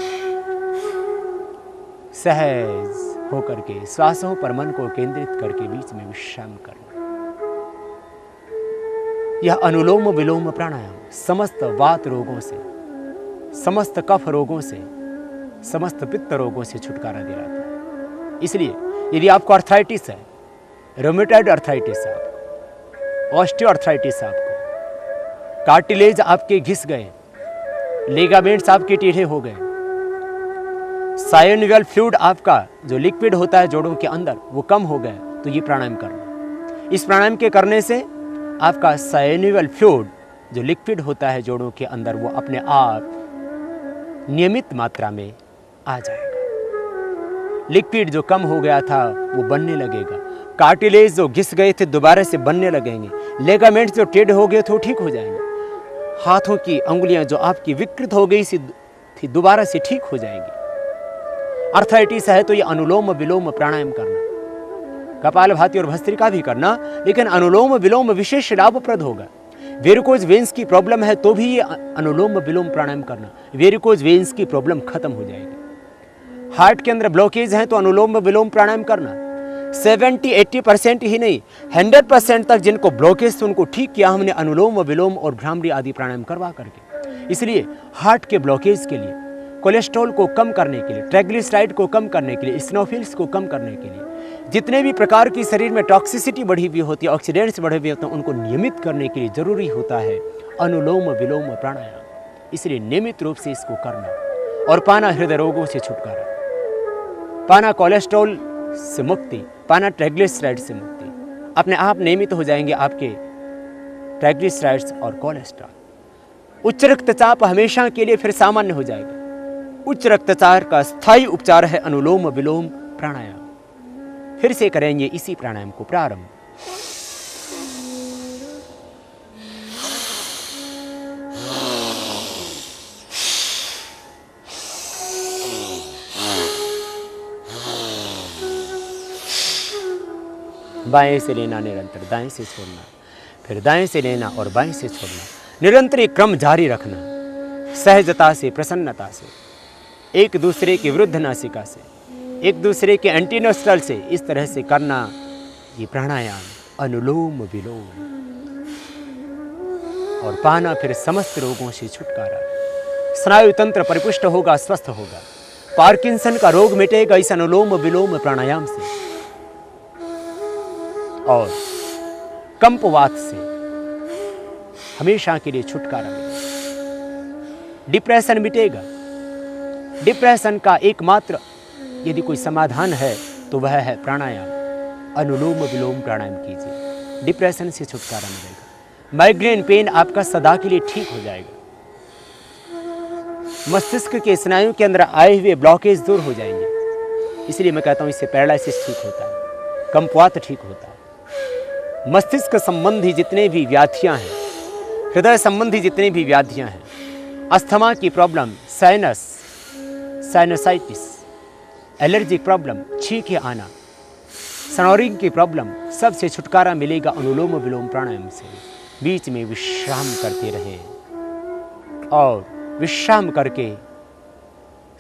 सहज होकर के श्वासों पर मन को केंद्रित करके बीच में विश्राम करना। यह अनुलोम विलोम प्राणायाम समस्त वात रोगों से, समस्त कफ रोगों से, समस्त पित्त रोगों से छुटकारा दिलाता है। इसलिए यदि आपको अर्थराइटिस है, रोमेटॉइड अर्थराइटिस है, आपको ऑस्टियोआर्थराइटिस है, आपको कार्टिलेज आपके घिस गए, लिगामेंट्स आपके टेढ़े हो गए, साइनोवियल फ्लूइड आपका जो लिक्विड होता है जोड़ों के अंदर वो कम हो गया, तो ये प्राणायाम करना। इस प्राणायाम के करने से आपका साइनोवियल फ्लूइड जो लिक्विड होता है जोड़ों के अंदर वो अपने आप नियमित मात्रा में आ जाएगा। लिक्विड जो कम हो गया था वो बनने लगेगा, कार्टिलेज जो घिस गए थे दोबारा से बनने लगेंगे, लेगामेंट्स जो टेढ़े हो गए थे वो ठीक हो जाएंगे, हाथों की अंगुलियां जो आपकी विकृत हो गई थी दोबारा से ठीक हो जाएंगी। अर्थराइटिस है तो ये अनुलोम विलोम प्राणायाम करना, कपालभाति और भस्त्रिका भी करना, लेकिन अनुलोम विलोम विशेष लाभप्रद होगा। वेरिकोज वेन्स की प्रॉब्लम है तो भी ये अनुलोम विलोम प्राणायाम करना, वेरिकोज वेन्स की प्रॉब्लम खत्म हो जाएगी। हार्ट के अंदर ब्लॉकेज है तो अनुलोम विलोम प्राणायाम करना। 70-80% ही नहीं, 100% तक जिनको ब्लॉकेज थे उनको ठीक किया हमने अनुलोम विलोम और भ्रामरी आदि प्राणायाम करवा करके। इसलिए हार्ट के ब्लॉकेज के लिए, कोलेस्ट्रॉल को कम करने के लिए, ट्राइग्लिसराइड को कम करने के लिए, स्नोफिल्स को कम करने के लिए, जितने भी प्रकार की शरीर में टॉक्सिसिटी बढ़ी हुई होती है, ऑक्सीडेंट्स बढ़े हुए होते हैं, उनको नियमित करने के लिए जरूरी होता है अनुलोम विलोम प्राणायाम। इसलिए नियमित रूप से इसको करना और पाना हृदय रोगों से छुटकारा, पाना कोलेस्ट्रॉल से मुक्ति, पाना ट्राइग्लिसराइड से मुक्ति। अपने आप नियमित हो जाएंगे आपके ट्राइग्लिसराइड्स और कोलेस्ट्रॉल। उच्च रक्तचाप हमेशा के लिए फिर सामान्य हो जाएगा। उच्च रक्तचाप का स्थायी उपचार है अनुलोम विलोम प्राणायाम। फिर से करेंगे इसी प्राणायाम को प्रारंभ। बाएं से लेना निरंतर, दाएं से छोड़ना, फिर दाएं से लेना और बाएं से छोड़ना। निरंतर एक क्रम जारी रखना, सहजता से, प्रसन्नता से, एक दूसरे के विरुद्ध नासिका से, एक दूसरे के एंटीनोस्टल से, इस तरह से करना ये प्राणायाम अनुलोम विलोम। और पाना फिर समस्त रोगों से छुटकारा। स्नायु तंत्र परिपुष्ट होगा, स्वस्थ होगा। पार्किंसन का रोग मिटेगा इस अनुलोम विलोम प्राणायाम से। और कंपवात से हमेशा के लिए छुटकारा मिलेगा। डिप्रेशन मिटेगा। डिप्रेशन का एकमात्र यदि कोई समाधान है तो वह है प्राणायाम। अनुलोम विलोम प्राणायाम कीजिए, डिप्रेशन से छुटकारा मिलेगा। माइग्रेन पेन आपका सदा के लिए ठीक हो जाएगा। मस्तिष्क के स्नायु के अंदर आए हुए ब्लॉकेज दूर हो जाएंगे। इसलिए मैं कहता हूं इससे पैरालिसिस ठीक होता है, कंपवात ठीक होता है। मस्तिष्क संबंधी जितने भी व्याधियां हैं, हृदय संबंधी जितने भी व्याधियां हैं, अस्थमा की प्रॉब्लम, साइनसाइटिस, एलर्जिक प्रॉब्लम, छींके आना, स्नोरिंग की प्रॉब्लम, सबसे छुटकारा मिलेगा अनुलोम विलोम प्राणायाम से। बीच में विश्राम करते रहें और विश्राम करके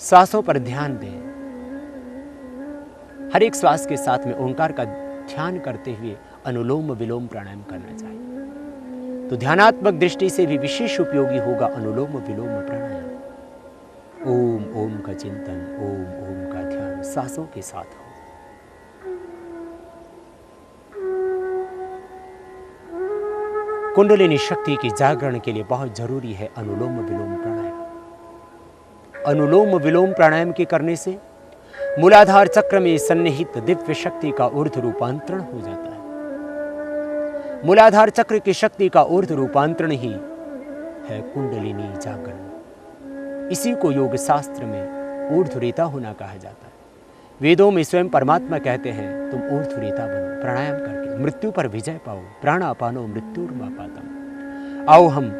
श्वासों पर ध्यान दें। हर एक श्वास के साथ में ओंकार का ध्यान करते हुए अनुलोम विलोम प्राणायाम करना चाहिए। तो ध्यानात्मक दृष्टि से भी विशेष उपयोगी होगा अनुलोम विलोम प्राणायाम। ओम ओम का चिंतन, ओम ओम का ध्यान सांसों के साथ हो। कुंडलिनी शक्ति की जागरण के लिए बहुत जरूरी है अनुलोम विलोम प्राणायाम। अनुलोम विलोम प्राणायाम के करने से मूलाधार चक्र में सन्निहित दिव्य शक्ति का ऊर्ध्व रूपांतरण हो जाता है। मूलाधार चक्र की शक्ति का ऊर्ध्व रूपांतरण ही है कुंडलिनी जागरण। इसी को योग शास्त्र में ऊर्ध्वरेता होना कहा जाता है। वेदों में स्वयं परमात्मा कहते हैं तुम ऊर्ध्वरेता बनो, प्राणायाम करके मृत्यु पर विजय पाओ। प्राणापानो मृत्युर्मापातम। आओ हम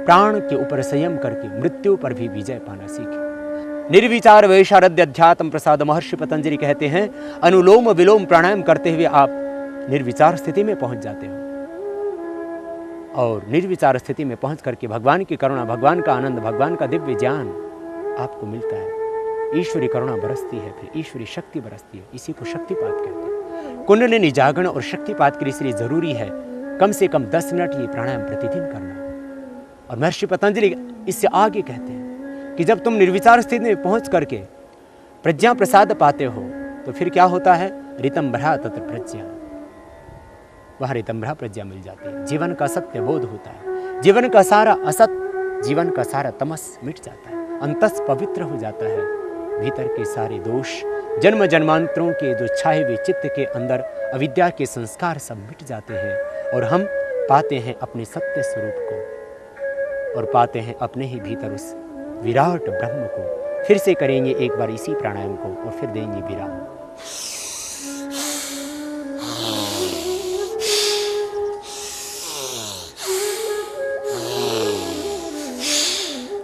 प्राण के ऊपर संयम करके मृत्यु पर भी विजय पाना सीखें। निर्विचार वैशारद्य अध्यात्म प्रसाद महर्षि पतंजलि कहते हैं अनुलोम विलोम प्राणायाम करते हुए आप निर्विचार स्थिति में पहुंच जाते हो, और निर्विचार स्थिति में पहुंच करके भगवान की करुणा, भगवान का आनंद, भगवान का दिव्य ज्ञान आपको मिलता है। ईश्वरी करुणा बरसती है, फिर ईश्वरी शक्ति बरसती है। इसी को शक्तिपात कहते हैं। कुंडलिनी जागरण और शक्तिपात के लिए इसलिए जरूरी है कम से कम 10 मिनट ये प्राणायाम प्रतिदिन करना। और महर्षि पतंजलि इससे आगे कहते हैं कि जब तुम निर्विचार स्थिति में पहुंच करके प्रज्ञा प्रसाद पाते हो तो फिर क्या होता है, ऋतंभरा तत्र प्रज्ञा, वह ऋतंभरा प्रज्ञा मिल जाती है। जीवन का सत्य बोध होता है, जीवन का सारा असत, जीवन का सारा तमस मिट जाता है, अंतस पवित्र हो जाता है। भीतर के सारे दोष, जन्म जन्मांतरों के जो छाए हुए चित्त के अंदर अविद्या के संस्कार सब मिट जाते हैं, और हम पाते हैं अपने सत्य स्वरूप को, और पाते हैं अपने ही भीतर उस विराट ब्रह्म को। फिर से करेंगे एक बार इसी प्राणायाम को और फिर देंगे विराम।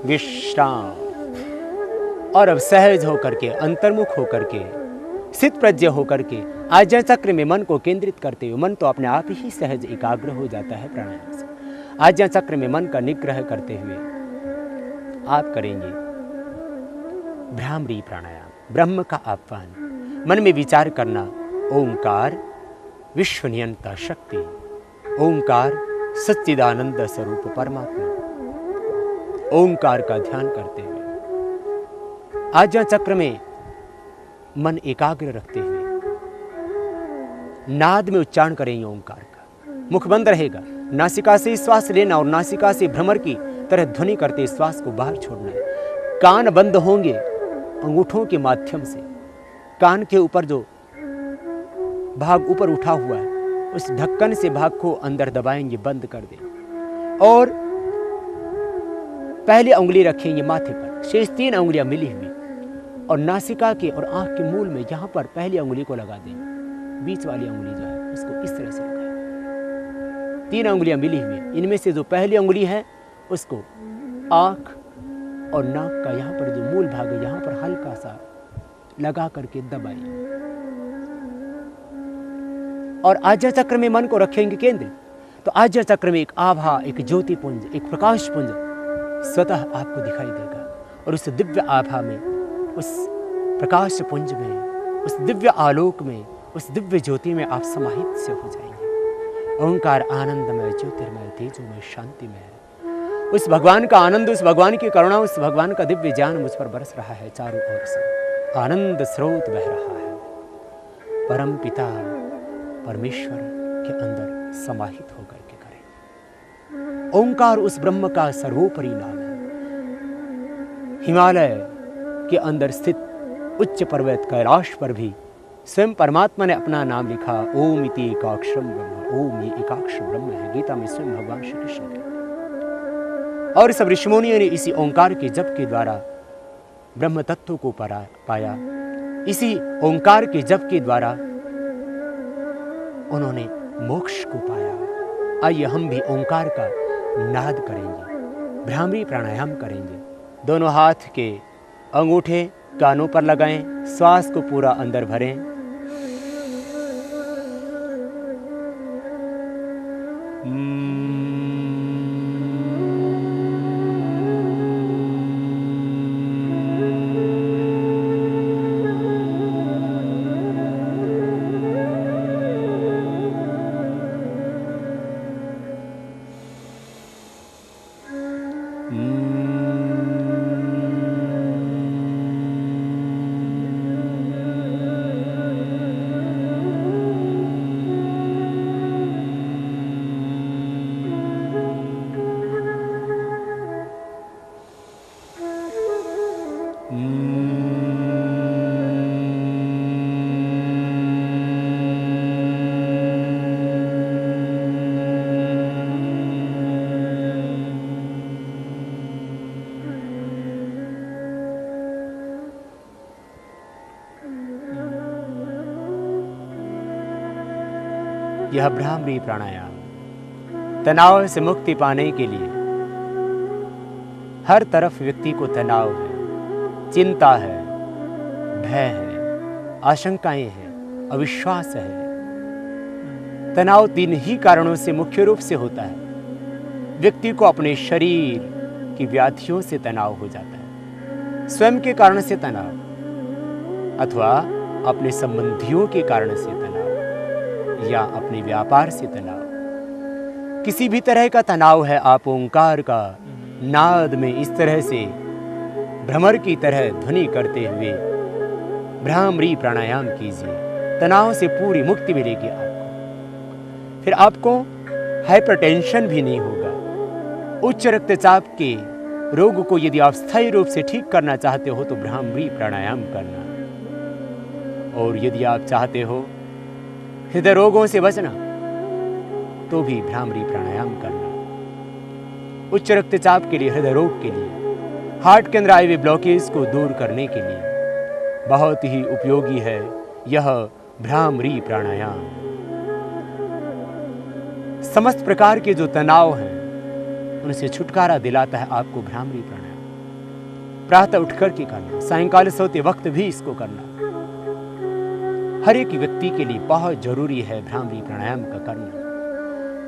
विश्राम। और अब सहज होकर के, अंतर्मुख होकर के, स्थित प्रज्ञ होकर के आज्ञा चक्र में मन को केंद्रित करते हुए, मन तो अपने आप ही सहज एकाग्र हो जाता है प्राणायाम से। आज्ञा चक्र में मन का निग्रह करते हुए आप करेंगे भ्रामरी प्राणायाम, ब्रह्म का आह्वान। मन में विचार करना ओंकार विश्व नियंता शक्ति, ओंकार सच्चिदानंद स्वरूप परमात्मा। ओंकार का ध्यान करते हुए आज्ञा चक्र में मन एकाग्र रखते हुए नाद में उच्चारण करेंगे ओंकार का। मुख बंद रहेगा, नासिका से श्वास लेना और नासिका से भ्रमर की तरह ध्वनि करते श्वास को बाहर छोड़ना है। कान बंद होंगे अंगूठों के माध्यम से। कान के ऊपर जो भाग ऊपर उठा हुआ है उस ढक्कन से भाग को अंदर दबाएंगे, बंद कर दें, और पहली उंगली रखेंगे माथे पर, शेष 3 उंगलियां मिली हुई, और नासिका के और आंख के मूल में यहां पर पहली उंगली को लगा दें। बीच वाली उंगली जो है उसको इस तरह से लगाएं। 3 उंगलियां मिली हुई, इनमें से जो पहली उंगली है उसको आंख और नाक का यहाँ पर जो मूल भाग है यहाँ पर हल्का सा लगा करके दबाइए, और आज्ञा चक्र में मन को रखेंगे केंद्र। तो आज्ञा चक्र में एक आभा, एक ज्योति पुंज, एक प्रकाश पुंज स्वतः आपको दिखाई देगा, और उस दिव्य आभा में, उस प्रकाश पुंज में, उस दिव्य आलोक में, उस दिव्य ज्योति में आप समाहित से हो जाएंगे। ओंकार आनंदमय, ज्योतिर्मय, तेजोमय, शांतिमय। उस भगवान का आनंद, उस भगवान की करुणा, उस भगवान का दिव्य ज्ञान मुझ पर बरस रहा है। चारों ओर से आनंद स्रोत बह रहा है। परम पिता परमेश्वर के अंदर समाहित होकर के करें। ओंकार उस ब्रह्म का सर्वोपरि नाम है। हिमालय के अंदर स्थित उच्च पर्वत कैलाश पर भी स्वयं परमात्मा ने अपना नाम लिखा, ओम इति एकाक्षरम ब्रह्म। ओम ये एकाक्षर ब्रह्म है। गीता में स्वयं भगवान श्री कृष्ण कहते हैं। और सब ऋषिमुनियों ने इसी ओंकार के जप के द्वारा ब्रह्म तत्व को पाया। इसी ओंकार के जप के द्वारा उन्होंने मोक्ष को पाया। आइए हम भी ओंकार का नाद करेंगे, भ्रामरी प्राणायाम करेंगे। दोनों हाथ के अंगूठे कानों पर लगाएं, श्वास को पूरा अंदर भरें। यह भ्रामरी प्राणायाम तनाव से मुक्ति पाने के लिए, हर तरफ व्यक्ति को तनाव है, चिंता है, भय है, आशंकाएं हैं, अविश्वास है। तनाव 3 ही कारणों से मुख्य रूप से होता है। व्यक्ति को अपने शरीर की व्याधियों से तनाव हो जाता है, स्वयं के कारण से तनाव, अथवा अपने संबंधियों के कारण से तनाव, या अपने व्यापार से तनाव। किसी भी तरह का तनाव है, आप ओंकार का नाद में इस तरह से भ्रमर की तरह ध्वनि करते हुए भ्रामरी प्राणायाम कीजिए। तनाव से पूरी मुक्ति मिलेगी आपको। फिर आपको हाइपरटेंशन भी नहीं होगा। उच्च रक्तचाप के रोग को यदि आप स्थायी रूप से ठीक करना चाहते हो तो भ्रामरी प्राणायाम करना। और यदि आप चाहते हो हृदय रोगों से बचना तो भी भ्रामरी प्राणायाम करना। उच्च रक्तचाप के लिए, हृदय रोग के लिए, हार्ट के अंदर आए हुए ब्लॉकेज को दूर करने के लिए बहुत ही उपयोगी है यह भ्रामरी प्राणायाम। समस्त प्रकार के जो तनाव हैं उनसे छुटकारा दिलाता है आपको भ्रामरी प्राणायाम। प्रातः उठकर के करना, सायंकाल सोते वक्त भी इसको करना। हर एक व्यक्ति के लिए बहुत जरूरी है भ्रामरी प्राणायाम का करना।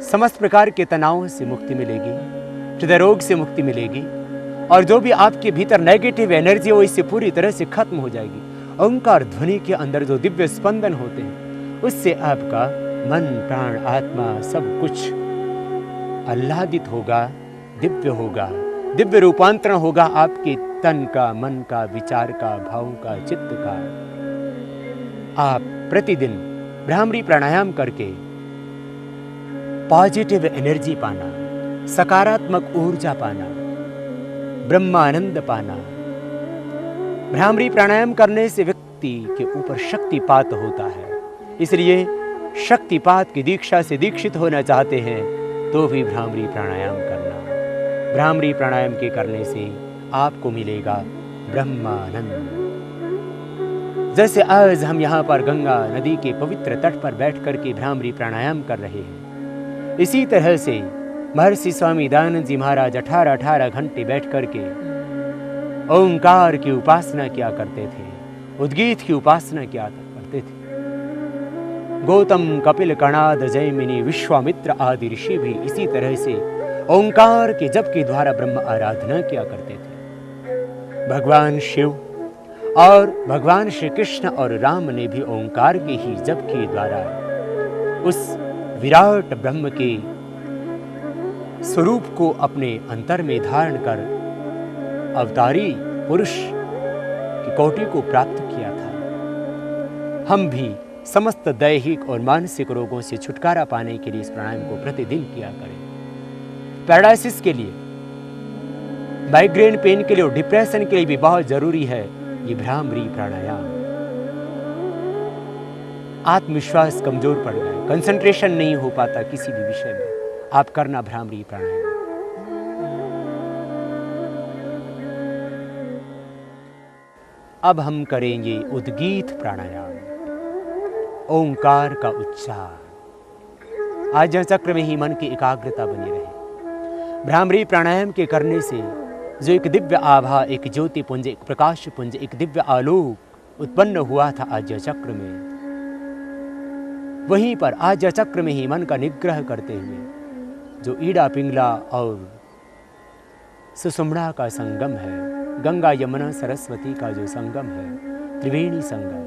समस्त प्रकार के तनावों से मुक्ति मिलेगी, हृदय रोग से मुक्ति मिलेगी, और जो भी आपके भीतर नेगेटिव एनर्जी है वो इससे पूरी तरह से खत्म हो जाएगी। ओंकार ध्वनि के अंदर जो दिव्य स्पंदन होते हैं उससे आपका मन, प्राण, आत्मा सब कुछ आह्लादित होगा, दिव्य होगा, दिव्य रूपांतरण होगा आपके तन का, मन का, विचार का, भावों का, चित्त का। आप प्रतिदिन भ्रामरी प्राणायाम करके पॉजिटिव एनर्जी पाना, सकारात्मक ऊर्जा पाना, ब्रह्मानंद पाना। भ्रामरी प्राणायाम करने से व्यक्ति के ऊपर शक्तिपात होता है। इसलिए शक्तिपात की दीक्षा से दीक्षित होना चाहते हैं तो भी भ्रामरी प्राणायाम करना। भ्रामरी प्राणायाम के करने से आपको मिलेगा ब्रह्मानंद। जैसे आज हम यहाँ पर गंगा नदी के पवित्र तट पर बैठ कर के भ्रामरी प्राणायाम कर रहे हैं, इसी तरह से महर्षि स्वामी दयानंद जी महाराज 18 घंटे बैठ कर के ओंकार की उपासना किया करते थे, उद्गीत की उपासना किया करते थे। गौतम, कपिल, कणाद, जैमिनी, विश्वामित्र आदि ऋषि भी इसी तरह से ओंकार के जप के द्वारा ब्रह्म आराधना किया करते थे। भगवान शिव और भगवान श्री कृष्ण और राम ने भी ओंकार के ही जप के द्वारा उस विराट ब्रह्म के स्वरूप को अपने अंतर में धारण कर अवतारी पुरुष की कोटि को प्राप्त किया था। हम भी समस्त दैहिक और मानसिक रोगों से छुटकारा पाने के लिए इस प्राणायाम को प्रतिदिन किया करें। पैरालिसिस के लिए, माइग्रेन पेन के लिए और डिप्रेशन के लिए भी बहुत जरूरी है ये भ्रामरी प्राणायाम। आत्मविश्वास कमजोर पड़ गया, कंसंट्रेशन नहीं हो पाता किसी भी विषय में, आप करना भ्रामरी प्राणायाम। अब हम करेंगे उद्गीत प्राणायाम, ओंकार का उच्चार। आज्ञा चक्र में ही मन की एकाग्रता बनी रहे। भ्रामरी प्राणायाम के करने से जो एक दिव्य आभा, एक ज्योति पुंज, एक प्रकाश पुंज, एक दिव्य आलोक उत्पन्न हुआ था आज्ञा चक्र में, वहीं पर आज्ञा चक्र में ही मन का निग्रह करते हुए जो ईड़ा पिंगला और सुषुम्ना का संगम है, गंगा यमुना सरस्वती का जो संगम है, त्रिवेणी संगम,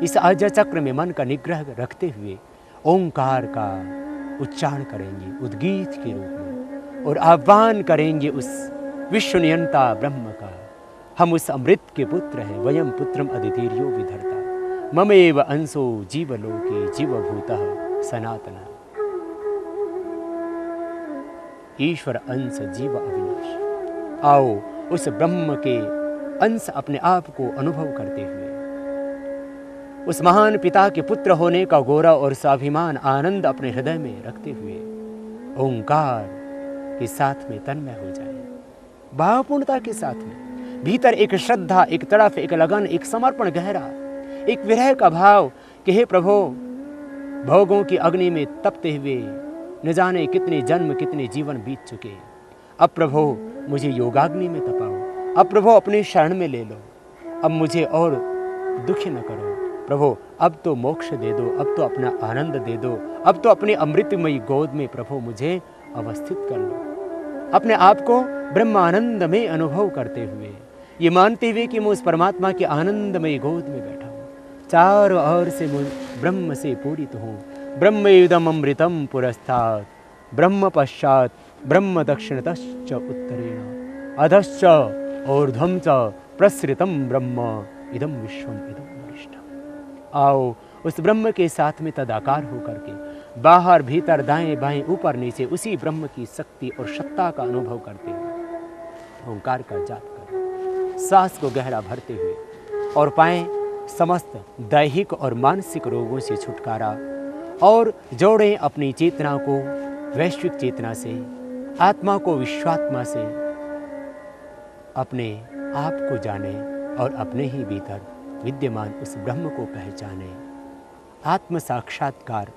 इस आज्ञा चक्र में मन का निग्रह रखते हुए ओंकार का उच्चारण करेंगे उद्गीत के रूप में, और आह्वान करेंगे उस विश्व नियंता ब्रह्म का। हम उस अमृत के पुत्र हैं, वयम पुत्रम अदितिर्यो विधर्ता, ममेव अंशो जीवलोके जीवभूतः सनातनः। ईश्वर अंश जीव अविनाश। आओ उस ब्रह्म के अंश अपने आप को अनुभव करते हुए, उस महान पिता के पुत्र होने का गौरव और स्वाभिमान, आनंद अपने हृदय में रखते हुए ओंकार के साथ में तन्मय हो जाए, भावपूर्णता के साथ में। भीतर एक श्रद्धा, एक तड़फ, एक लगन, एक समर्पण गहरा, एक विरह का भाव कि हे प्रभु, भोगों की अग्नि में तपते हुए न जाने कितने जन्म कितने जीवन बीत चुके। अब प्रभु मुझे योगाग्नि में तपाओ, अब प्रभु अपने शरण में ले लो, अब मुझे और दुखी न करो प्रभु, अब तो मोक्ष दे दो, अब तो अपना आनंद दे दो, अब तो अपने अमृतमयी गोद में प्रभु मुझे अवस्थित कर लो। अपने आप को ब्रह्मानंद में अनुभव करते हुए, ये मानते हुए कि मैं उस परमात्मा के आनंदमयी गोद में बैठा हूँ, चारों ओर से ब्रह्म से पूरित हूँ। ब्रह्मेदम अमृतम पुरस्तात् ब्रह्म पश्चात ब्रह्म दक्षिणतश्च उत्तरेण अधश्च ऊर्ध्वं च प्रसृतम ब्रह्म इदम विश्वम इदम वरिष्ठम। आओ उस ब्रह्म के साथ में तदाकार होकर के बाहर भीतर दाएं बाएं ऊपर नीचे उसी ब्रह्म की शक्ति और सत्ता का अनुभव करते हुए ओंकार का जाप करें, सांस को गहरा भरते हुए और पाएं समस्त दैहिक और मानसिक रोगों से छुटकारा, और जोड़ें अपनी चेतना को वैश्विक चेतना से, आत्मा को विश्वात्मा से, अपने आप को जाने और अपने ही भीतर विद्यमान उस ब्रह्म को पहचाने। आत्म साक्षात्कार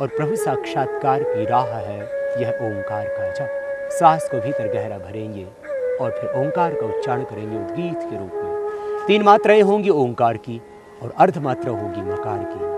और प्रभु साक्षात्कार की राह है यह ओंकार का जप। सांस को भीतर गहरा भरेंगे और फिर ओंकार का उच्चारण करेंगे उद्गीत के रूप में। 3 मात्राएं होंगी ओंकार की और अर्ध मात्रा होगी मकार की।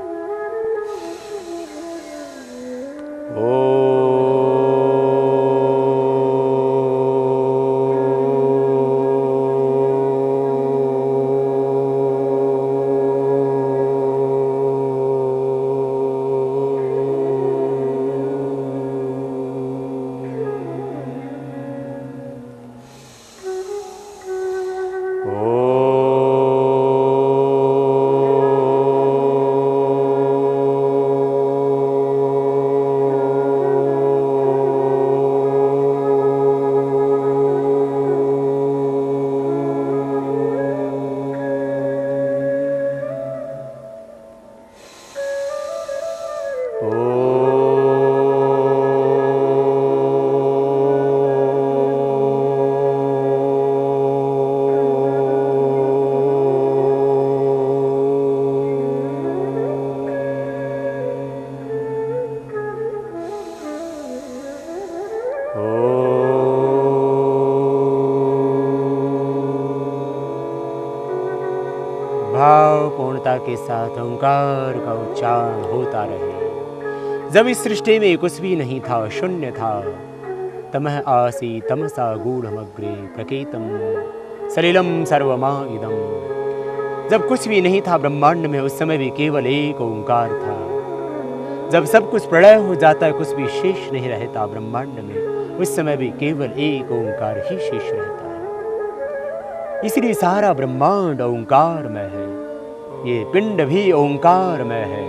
भावपूर्णता के साथ ओंकार का उच्चारण होता रहे। जब इस सृष्टि में कुछ भी नहीं था, शून्य था, तमः आसी तमसा गूढ़मग्रे प्रकेतम सलिलम सर्वमा इदम। जब कुछ भी नहीं था ब्रह्मांड में, उस समय भी केवल एक ओंकार था। जब सब कुछ प्रलय हो जाता है, कुछ भी शेष नहीं रहता ब्रह्मांड में, उस समय भी केवल एक ओंकार ही शेष रहता है। इसलिए सारा ब्रह्मांड ओंकार में है, ये पिंड भी ओंकार में है।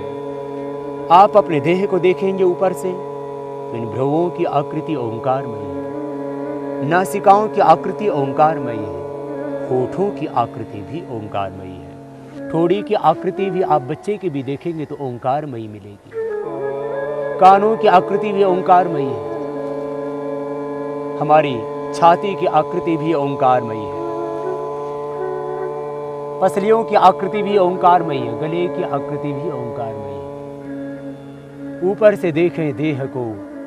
आप अपने देह को देखेंगे ऊपर से तो इन भ्रुवों की आकृति ओंकारमयी है, नासिकाओं की आकृति ओंकारमयी है, होठों की आकृति भी ओंकारमयी है, ठोड़ी की आकृति भी आप बच्चे की भी देखेंगे तो ओंकारमयी मिलेगी, कानों की आकृति भी ओंकारमयी है, हमारी छाती की आकृति भी ओंकारमयी है, पसलियों की आकृति भी ओंकारमयी है, गले की आकृति भी ओंकारमयी है। ऊपर से देखें देह को,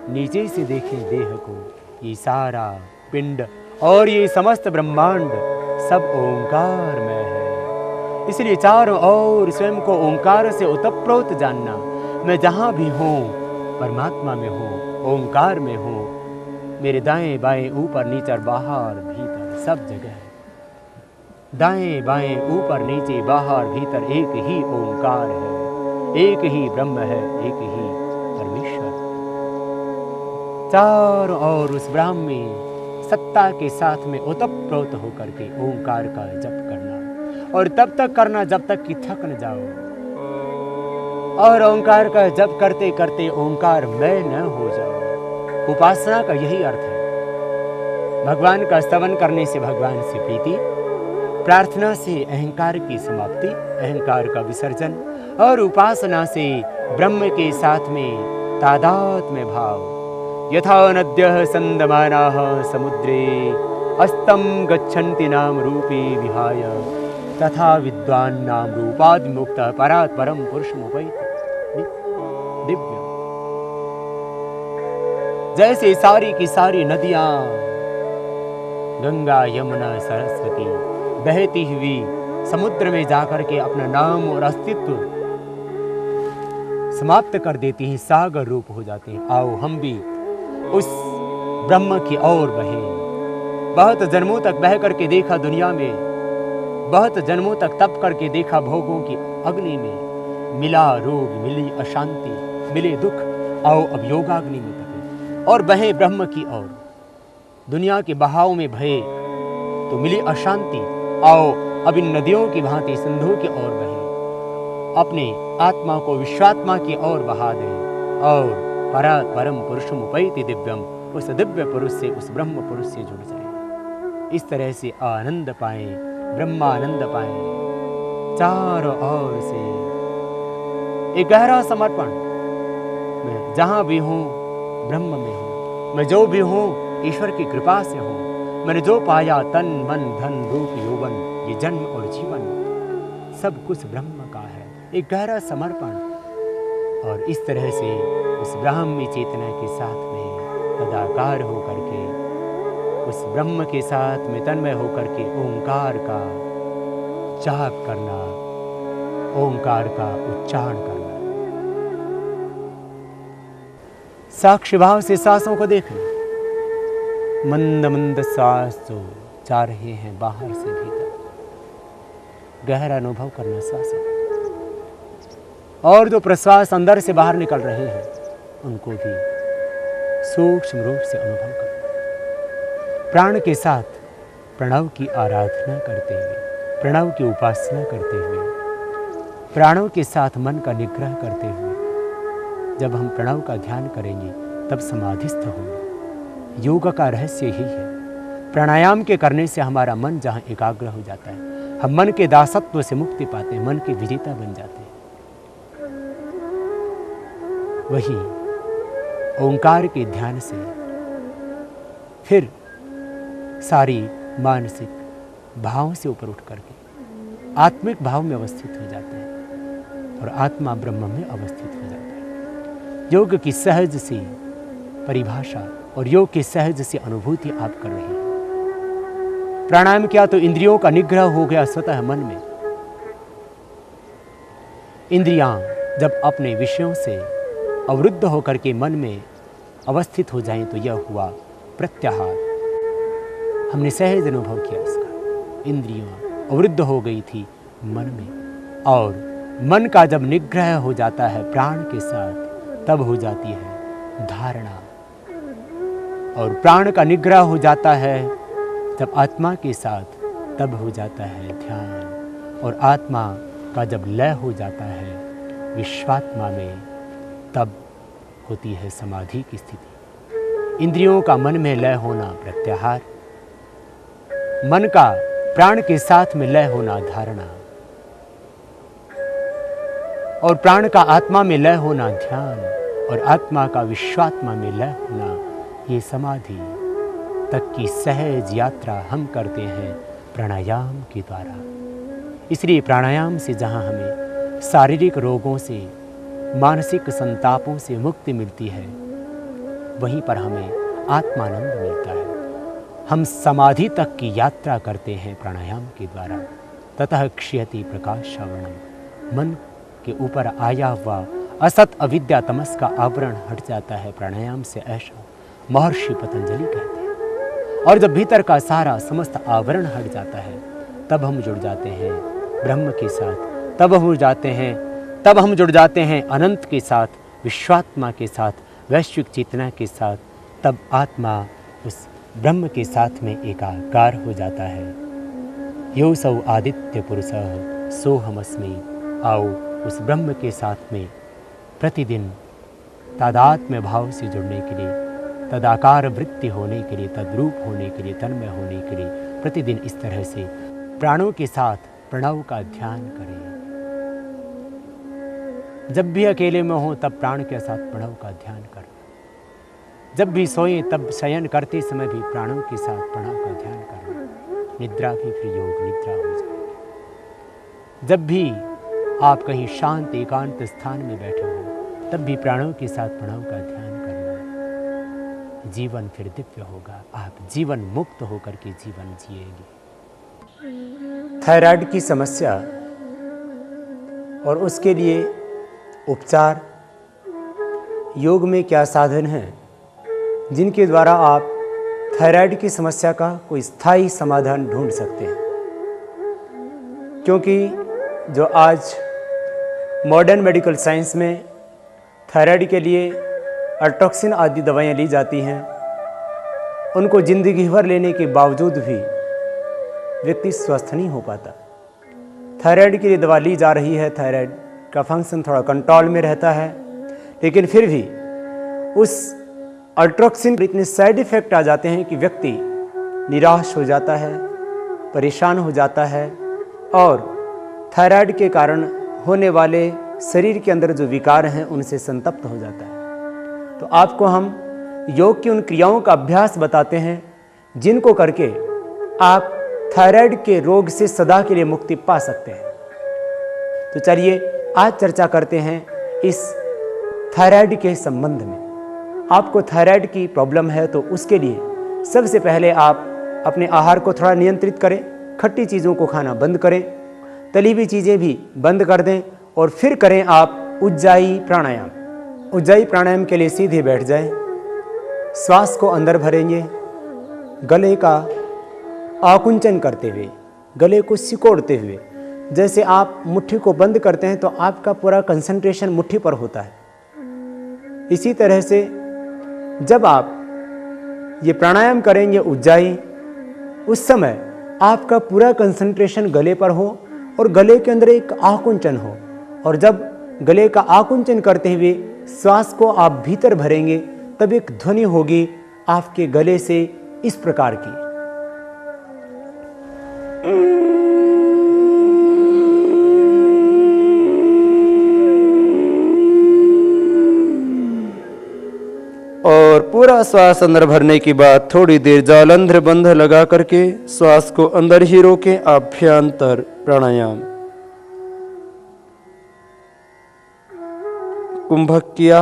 नीचे से देखें देह को, ये सारा पिंड और ये समस्त ब्रह्मांड सब ओंकार में है। इसलिए चारों ओर स्वयं को ओंकार से ओतप्रोत जानना। मैं जहाँ भी हूँ परमात्मा में हूँ, ओंकार में हूँ। मेरे दाएं बाएं ऊपर नीचे बाहर भीतर सब जगह, दाएं बाएं ऊपर नीचे बाहर भीतर एक ही ओंकार है, एक ही ब्रह्म है, एक ही परमेश्वर। चारों ओर उस ब्राह्मी सत्ता के साथ में ओतप्रोत होकर के ओंकार का जप करना, और तब तक करना जब तक कि थक न जाओ, और ओंकार का जप करते करते ओंकार में न हो जाओ। उपासना का यही अर्थ है। भगवान का स्तवन करने से भगवान से प्रीति, प्रार्थना से अहंकार की समाप्ति, अहंकार का विसर्जन, और उपासना से ब्रह्म के साथ में तादात्म्य भाव। यथा नद्यः संदमानाः समुद्रे अस्तं गच्छन्ति नाम रूपे विहाय, तथा विद्वान् नाम रूपाद् मुक्तः परात् परं पुरुषमुपैति। दिव्य। जैसे सारी की सारी नदियां, गंगा यमुना सरस्वती, बहती हुई समुद्र में जाकर के अपना नाम और अस्तित्व समाप्त कर देती हैं, सागर रूप हो जाते हैं। आओ हम भी उस ब्रह्म की ओर बहें। बहुत जन्मों तक बह करके देखा दुनिया में, बहुत जन्मों तक तप करके देखा भोगों की अग्नि में, मिला रोग, मिली अशांति, मिले दुख। आओ अब योगाग्नि में तपे और बहें ब्रह्म की ओर। दुनिया के बहाव में भये तो मिली अशांति। आओ अब इन नदियों की भांति सिंधु की ओर बहें, अपने आत्मा को विश्वात्मा की ओर बहा दें और परम पुरुषम उपैति दिव्यम, उस दिव्य पुरुष से, उस ब्रह्म पुरुष से जुड़ जाएं। इस तरह से आनंद पाएं, ब्रह्मानंद पाएं। चारों ओर से एक गहरा समर्पण। मैं जहां भी हूं ब्रह्म में हूं, मैं जो भी हूं ईश्वर की कृपा से हूं। मैंने जो पाया तन मन धन रूप यौवन, ये जन्म और जीवन सब कुछ ब्रह्म का है। एक गहरा समर्पण। और इस तरह से उस ब्राह्मी चेतना के साथ में तदाकार होकर के, उस ब्रह्म के साथ में तन्मय होकर के ओंकार का जाप करना, ओंकार का उच्चारण करना। साक्ष्य भाव से सांसों को देखना। मंद मंद सांस जो जा रहे हैं बाहर से भीतर, गहरा अनुभव करना सांसों। और जो प्रश्वास अंदर से बाहर निकल रहे हैं उनको भी सूक्ष्म रूप से अनुभव करना। प्राण के साथ प्रणव की आराधना करते हुए, प्रणव की उपासना करते हुए, प्राणों के साथ मन का निग्रह करते हुए जब हम प्रणव का ध्यान करेंगे तब समाधिस्थ होंगे। योग का रहस्य यही है। प्राणायाम के करने से हमारा मन जहाँ एकाग्र हो जाता है, हम मन के दासत्व से मुक्ति पाते हैं, मन के विजेता बन जाते हैं। वही ओंकार के ध्यान से फिर सारी मानसिक भाव से ऊपर उठ करके आत्मिक भाव में अवस्थित हो जाते हैं और आत्मा ब्रह्म में अवस्थित हो जाता है। योग की सहज सी परिभाषा और योग की सहज सी अनुभूति आप कर रहे हैं। प्राणायाम किया तो इंद्रियों का निग्रह हो गया स्वतः मन में। इंद्रियां जब अपने विषयों से अवरुद्ध होकर के मन में अवस्थित हो जाएं तो यह हुआ प्रत्याहार। हमने सहज अनुभव किया इसका। इंद्रियां अवरुद्ध हो गई थी मन में, और मन का जब निग्रह हो जाता है प्राण के साथ तब हो जाती है धारणा, और प्राण का निग्रह हो जाता है जब आत्मा के साथ तब हो जाता है ध्यान, और आत्मा का जब लय हो जाता है विश्वात्मा में तब होती है समाधि की स्थिति। इंद्रियों का मन में लय होना प्रत्याहार, मन का प्राण के साथ में लय होना धारणा, और प्राण का आत्मा में लय होना ध्यान, और आत्मा का विश्वात्मा में लय होना ये समाधि तक की सहज यात्रा हम करते हैं प्राणायाम के द्वारा। इसलिए प्राणायाम से जहाँ हमें शारीरिक रोगों से, मानसिक संतापों से मुक्ति मिलती है, वहीं पर हमें आत्मानंद मिलता है। हम समाधि तक की यात्रा करते हैं प्राणायाम के द्वारा। ततः क्षयति प्रकाशावरणम, मन के ऊपर आया हुआ असत अविद्या तमस का आवरण हट जाता है प्राणायाम से, ऐसा महर्षि पतंजलि कहते हैं। और जब भीतर का सारा समस्त आवरण हट जाता है तब हम जुड़ जाते हैं ब्रह्म के साथ, तब हम जुड़ जाते हैं अनंत के साथ, विश्वात्मा के साथ, वैश्विक चेतना के साथ। तब आत्मा उस ब्रह्म के साथ में एकाकार हो जाता है। यो सौ आदित्य पुरुषः सोहमस्मि। आओ उस ब्रह्म के साथ में प्रतिदिन तादात्म्य भाव से जुड़ने के लिए, तदाकार वृत्ति होने के लिए, तद्रूप होने के लिए, तन्मय होने के लिए प्रतिदिन इस तरह से प्राणों के साथ प्रणव का ध्यान करें। जब भी अकेले में हो तब प्राण के साथ प्रणव का ध्यान करें। जब भी सोएं तब शयन करते समय भी प्राणों के साथ प्रणव का ध्यान करें। निद्रा भी फिर योग निद्रा हो जाएगी। जब भी आप कहीं शांत एकांत स्थान में बैठे हो तब भी प्राणों के साथ प्रणव का ध्यान करना है। जीवन फिर दिव्य होगा, आप जीवन मुक्त होकर के जीवन जिएंगे। थायराइड की समस्या और उसके लिए उपचार, योग में क्या साधन हैं जिनके द्वारा आप थायराइड की समस्या का कोई स्थायी समाधान ढूंढ सकते हैं। क्योंकि जो आज मॉडर्न मेडिकल साइंस में थायराइड के लिए अल्ट्रोक्सिन आदि दवाइयाँ ली जाती हैं, उनको ज़िंदगी भर लेने के बावजूद भी व्यक्ति स्वस्थ नहीं हो पाता। थायराइड के लिए दवा ली जा रही है, थायराइड का फंक्शन थोड़ा कंट्रोल में रहता है, लेकिन फिर भी उस अल्ट्रोक्सिन पर इतने साइड इफ़ेक्ट आ जाते हैं कि व्यक्ति निराश हो जाता है, परेशान हो जाता है और थायराइड के कारण होने वाले शरीर के अंदर जो विकार हैं उनसे संतप्त हो जाता है। तो आपको हम योग की उन क्रियाओं का अभ्यास बताते हैं जिनको करके आप थायराइड के रोग से सदा के लिए मुक्ति पा सकते हैं। तो चलिए आज चर्चा करते हैं इस थायराइड के संबंध में। आपको थायराइड की प्रॉब्लम है तो उसके लिए सबसे पहले आप अपने आहार को थोड़ा नियंत्रित करें, खट्टी चीज़ों को खाना बंद करें, तली हुई चीज़ें भी बंद कर दें और फिर करें आप उज्जाई प्राणायाम। उज्जाई प्राणायाम के लिए सीधे बैठ जाएं, श्वास को अंदर भरेंगे, गले का आकुंचन करते हुए, गले को सिकोड़ते हुए। जैसे आप मुट्ठी को बंद करते हैं तो आपका पूरा कंसंट्रेशन मुट्ठी पर होता है। इसी तरह से जब आप ये प्राणायाम करेंगे उज्जाई, उस समय आपका पूरा कंसंट्रेशन गले पर हो और गले के अंदर एक आकुंचन हो। और जब गले का आकुंचन करते हुए श्वास को आप भीतर भरेंगे तब एक ध्वनि होगी आपके गले से इस प्रकार की। और पूरा श्वास अंदर भरने के बाद थोड़ी देर जालंधर बंध लगा करके श्वास को अंदर ही रोकें। अभ्यंतर प्राणायाम। कुंभक किया।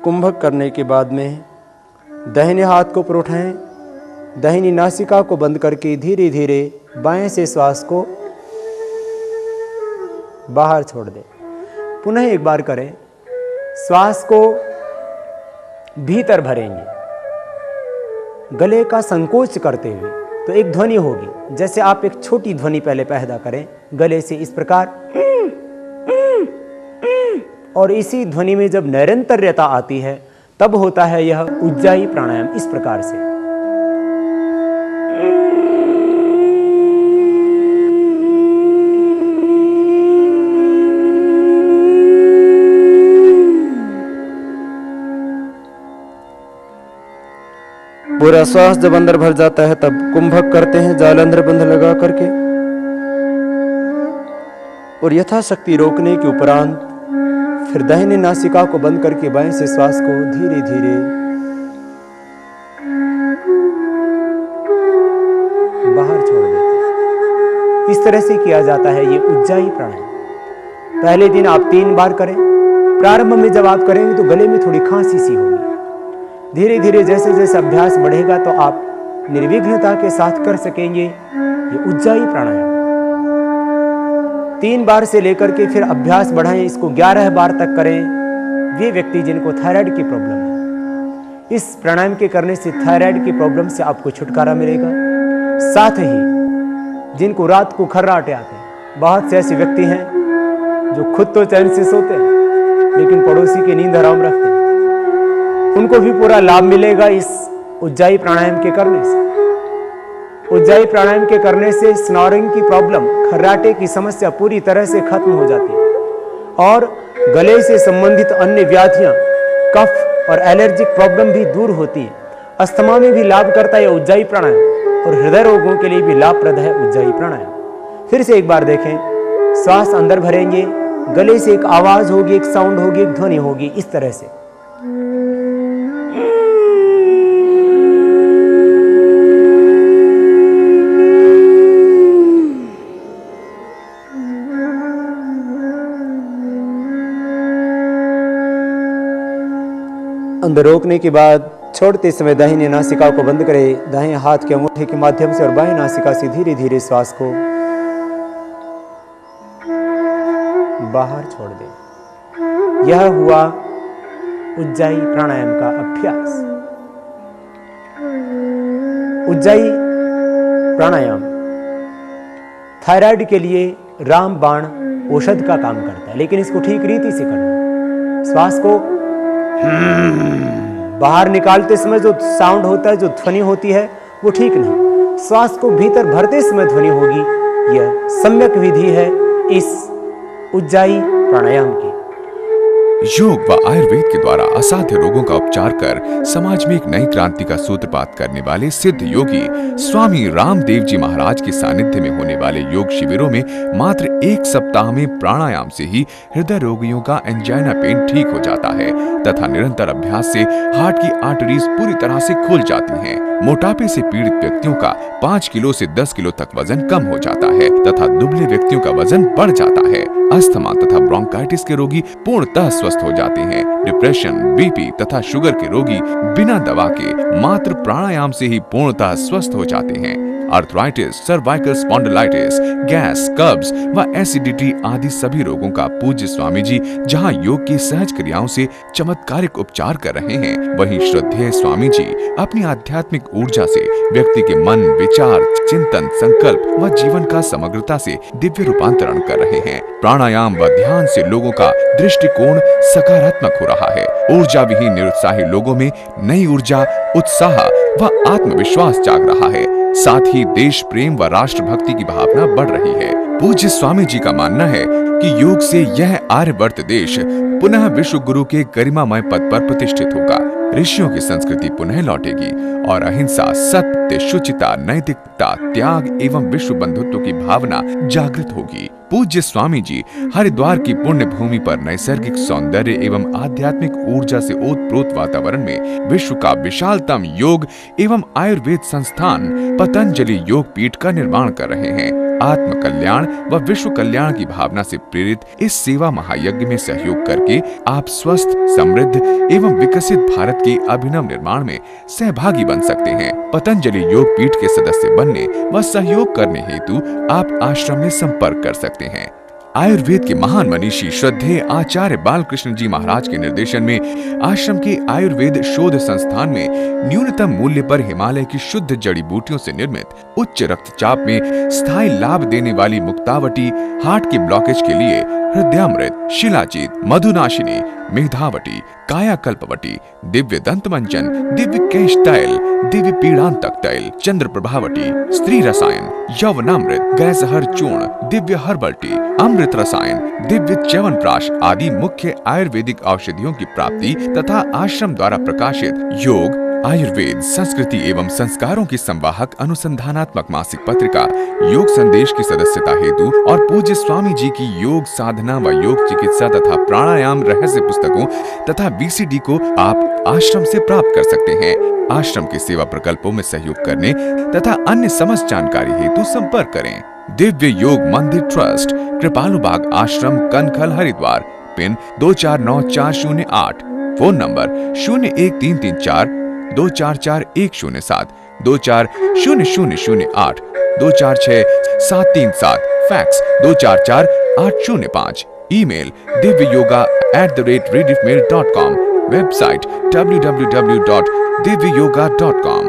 कुंभक करने के बाद में दाहिने हाथ को ऊपर उठाएं, दाहिनी नासिका को बंद करके धीरे धीरे बाएं से श्वास को बाहर छोड़ दें। पुनः एक बार करें, श्वास को भीतर भरेंगे गले का संकोच करते हुए, तो एक ध्वनि होगी। जैसे आप एक छोटी ध्वनि पहले पैदा करें गले से इस प्रकार, और इसी ध्वनि में जब निरंतरता आती है तब होता है यह उज्जाई प्राणायाम इस प्रकार से। पूरा श्वास जब अंदर भर जाता है तब कुंभक करते हैं जालंधर बंध लगा करके, और यथाशक्ति रोकने के उपरांत फिर दाहिने नासिका को बंद करके बाएं से श्वास को धीरे धीरे बाहर छोड़ देते हैं। इस तरह से किया जाता है ये उज्जाई प्राणायाम। पहले दिन आप 3 बार करें। प्रारंभ में जब आप करेंगे तो गले में थोड़ी खांसी सी होगी। धीरे धीरे जैसे जैसे अभ्यास बढ़ेगा तो आप निर्विघ्नता के साथ कर सकेंगे ये उज्जाई प्राणायाम। 3 बार से लेकर के फिर अभ्यास बढ़ाएं, इसको 11 बार तक करें। वे व्यक्ति जिनको थायराइड की प्रॉब्लम है, इस प्राणायाम के करने से थायराइड की प्रॉब्लम से आपको छुटकारा मिलेगा। साथ ही जिनको रात को खर्राटे आते हैं, बहुत से ऐसे व्यक्ति हैं जो खुद तो चैन से सोते हैं लेकिन पड़ोसी की नींद हराम रखते हैं, उनको भी पूरा लाभ मिलेगा इस उज्जाई प्राणायाम के करने से। उज्जाई प्राणायाम के करने से स्नोरिंग की प्रॉब्लम, खर्राटे की समस्या पूरी तरह से खत्म हो जाती है और गले से संबंधित अन्य व्याधियां, कफ और एलर्जिक प्रॉब्लम भी दूर होती हैं। अस्थमा में भी लाभ करता है उज्जाई प्राणायाम और हृदय रोगों के लिए भी लाभप्रद है उज्जाई प्राणायाम। फिर से एक बार देखें, श्वास अंदर भरेंगे, गले से एक आवाज होगी, एक साउंड होगी, एक ध्वनि होगी, इस तरह से। अंदर रोकने के बाद छोड़ते समय दाहिने नासिका को बंद करें। दाहिने हाथ के अंगूठे के माध्यम से और बाएं नासिका से धीरे धीरे श्वास को बाहर छोड़ दें। यह हुआ उज्जाई प्राणायाम का अभ्यास। उज्जाई प्राणायाम थायराइड के लिए रामबाण औषध का काम करता है, लेकिन इसको ठीक रीति से करना। श्वास को बाहर निकालते समय जो साउंड होता है, जो ध्वनि होती है, वो ठीक नहीं। श्वास को भीतर भरते समय ध्वनि होगी। यह सम्यक विधि है इस उज्जाई प्राणायाम की। योग व आयुर्वेद के द्वारा असाध्य रोगों का उपचार कर समाज में एक नई क्रांति का सूत्रपात करने वाले सिद्ध योगी स्वामी रामदेव जी महाराज के सानिध्य में होने वाले योग शिविरों में मात्र 1 सप्ताह में प्राणायाम से ही हृदय रोगियों का एंजाइना पेन ठीक हो जाता है तथा निरंतर अभ्यास से हार्ट की आर्टरीज पूरी तरह से खुल जाती हैं। मोटापे से पीड़ित व्यक्तियों का 5 किलो से 10 किलो तक वजन कम हो जाता है तथा दुबले व्यक्तियों का वजन बढ़ जाता है। अस्थमा तथा ब्रोंकाइटिस के रोगी पूर्णतः स्वस्थ हो जाते हैं। डिप्रेशन, बीपी तथा शुगर के रोगी बिना दवा के मात्र प्राणायाम से ही पूर्णतः स्वस्थ हो जाते हैं। आर्थराइटिस, सर्वाइकल स्पॉन्डिलाइटिस, गैस, कब्ज व एसिडिटी आदि सभी रोगों का पूज्य स्वामी जी जहां योग की सहज क्रियाओं से चमत्कारिक उपचार कर रहे हैं, वहीं श्रद्धेय स्वामी जी अपनी आध्यात्मिक ऊर्जा से व्यक्ति के मन, विचार, चिंतन, संकल्प व जीवन का समग्रता से दिव्य रूपांतरण कर रहे हैं। प्राणायाम व ध्यान से लोगों का दृष्टिकोण सकारात्मक हो रहा है। ऊर्जा विहीन निरुत्साही लोगों में नई ऊर्जा, उत्साह व आत्मविश्वास जाग रहा है। साथ ही देश प्रेम व राष्ट्र भक्ति की भावना बढ़ रही है। पूज्य स्वामी जी का मानना है कि योग से यह आर्यवर्त देश पुनः विश्व गुरु के गरिमामय पद पर प्रतिष्ठित होगा। ऋषियों की संस्कृति पुनः लौटेगी और अहिंसा, सत्य, शुचिता, नैतिकता, त्याग एवं विश्व बंधुत्व की भावना जागृत होगी। पूज्य स्वामी जी हरिद्वार की पुण्य भूमि पर नैसर्गिक सौंदर्य एवं आध्यात्मिक ऊर्जा से ओतप्रोत वातावरण में विश्व का विशालतम योग एवं आयुर्वेद संस्थान पतंजलि योग पीठ का निर्माण कर रहे हैं। आत्म कल्याण व विश्व कल्याण की भावना से प्रेरित इस सेवा महायज्ञ में सहयोग करके आप स्वस्थ, समृद्ध एवं विकसित भारत के अभिनव निर्माण में सहभागी बन सकते हैं। पतंजलि योग पीठ के सदस्य बनने व सहयोग करने हेतु आप आश्रम में संपर्क कर सकते हैं। आयुर्वेद के महान मनीषी श्रद्धेय आचार्य बालकृष्ण जी महाराज के निर्देशन में आश्रम के आयुर्वेद शोध संस्थान में न्यूनतम मूल्य पर हिमालय की शुद्ध जड़ी बूटियों से निर्मित उच्च रक्तचाप में स्थायी लाभ देने वाली मुक्तावटी, हार्ट के ब्लॉकेज के लिए हृदयामृत, शिलाजीत, मधुनाशिनी, मेधावटी, कायाकल्पवटी, दिव्य दंत मंजन, दिव्य केश तैल, दिव्य पीड़ांतक तैल, चंद्र प्रभावटी, स्त्री रसायन, यौवनामृत, गैसहर चूर्ण, दिव्य हर्बल टी, अमृत रसायन, दिव्य च्यवनप्राश आदि मुख्य आयुर्वेदिक औषधियों की प्राप्ति तथा आश्रम द्वारा प्रकाशित योग, आयुर्वेद, संस्कृति एवं संस्कारों की संवाहक अनुसंधानात्मक मासिक पत्रिका योग संदेश की सदस्यता हेतु और पूज्य स्वामी जी की योग साधना व योग चिकित्सा तथा प्राणायाम रहस्य पुस्तकों तथा VCD को आप आश्रम से प्राप्त कर सकते हैं। आश्रम के सेवा प्रकल्पों में सहयोग करने तथा अन्य समस्त जानकारी हेतु संपर्क करें। दिव्य योग मंदिर ट्रस्ट, कृपालु बाग आश्रम, Kankhal, Haridwar. Pin 249408। Phone number 01334 244107 240008 246737। Fax 244805। Email divyayoga@rediffmail.com। Website www.divyayoga.com।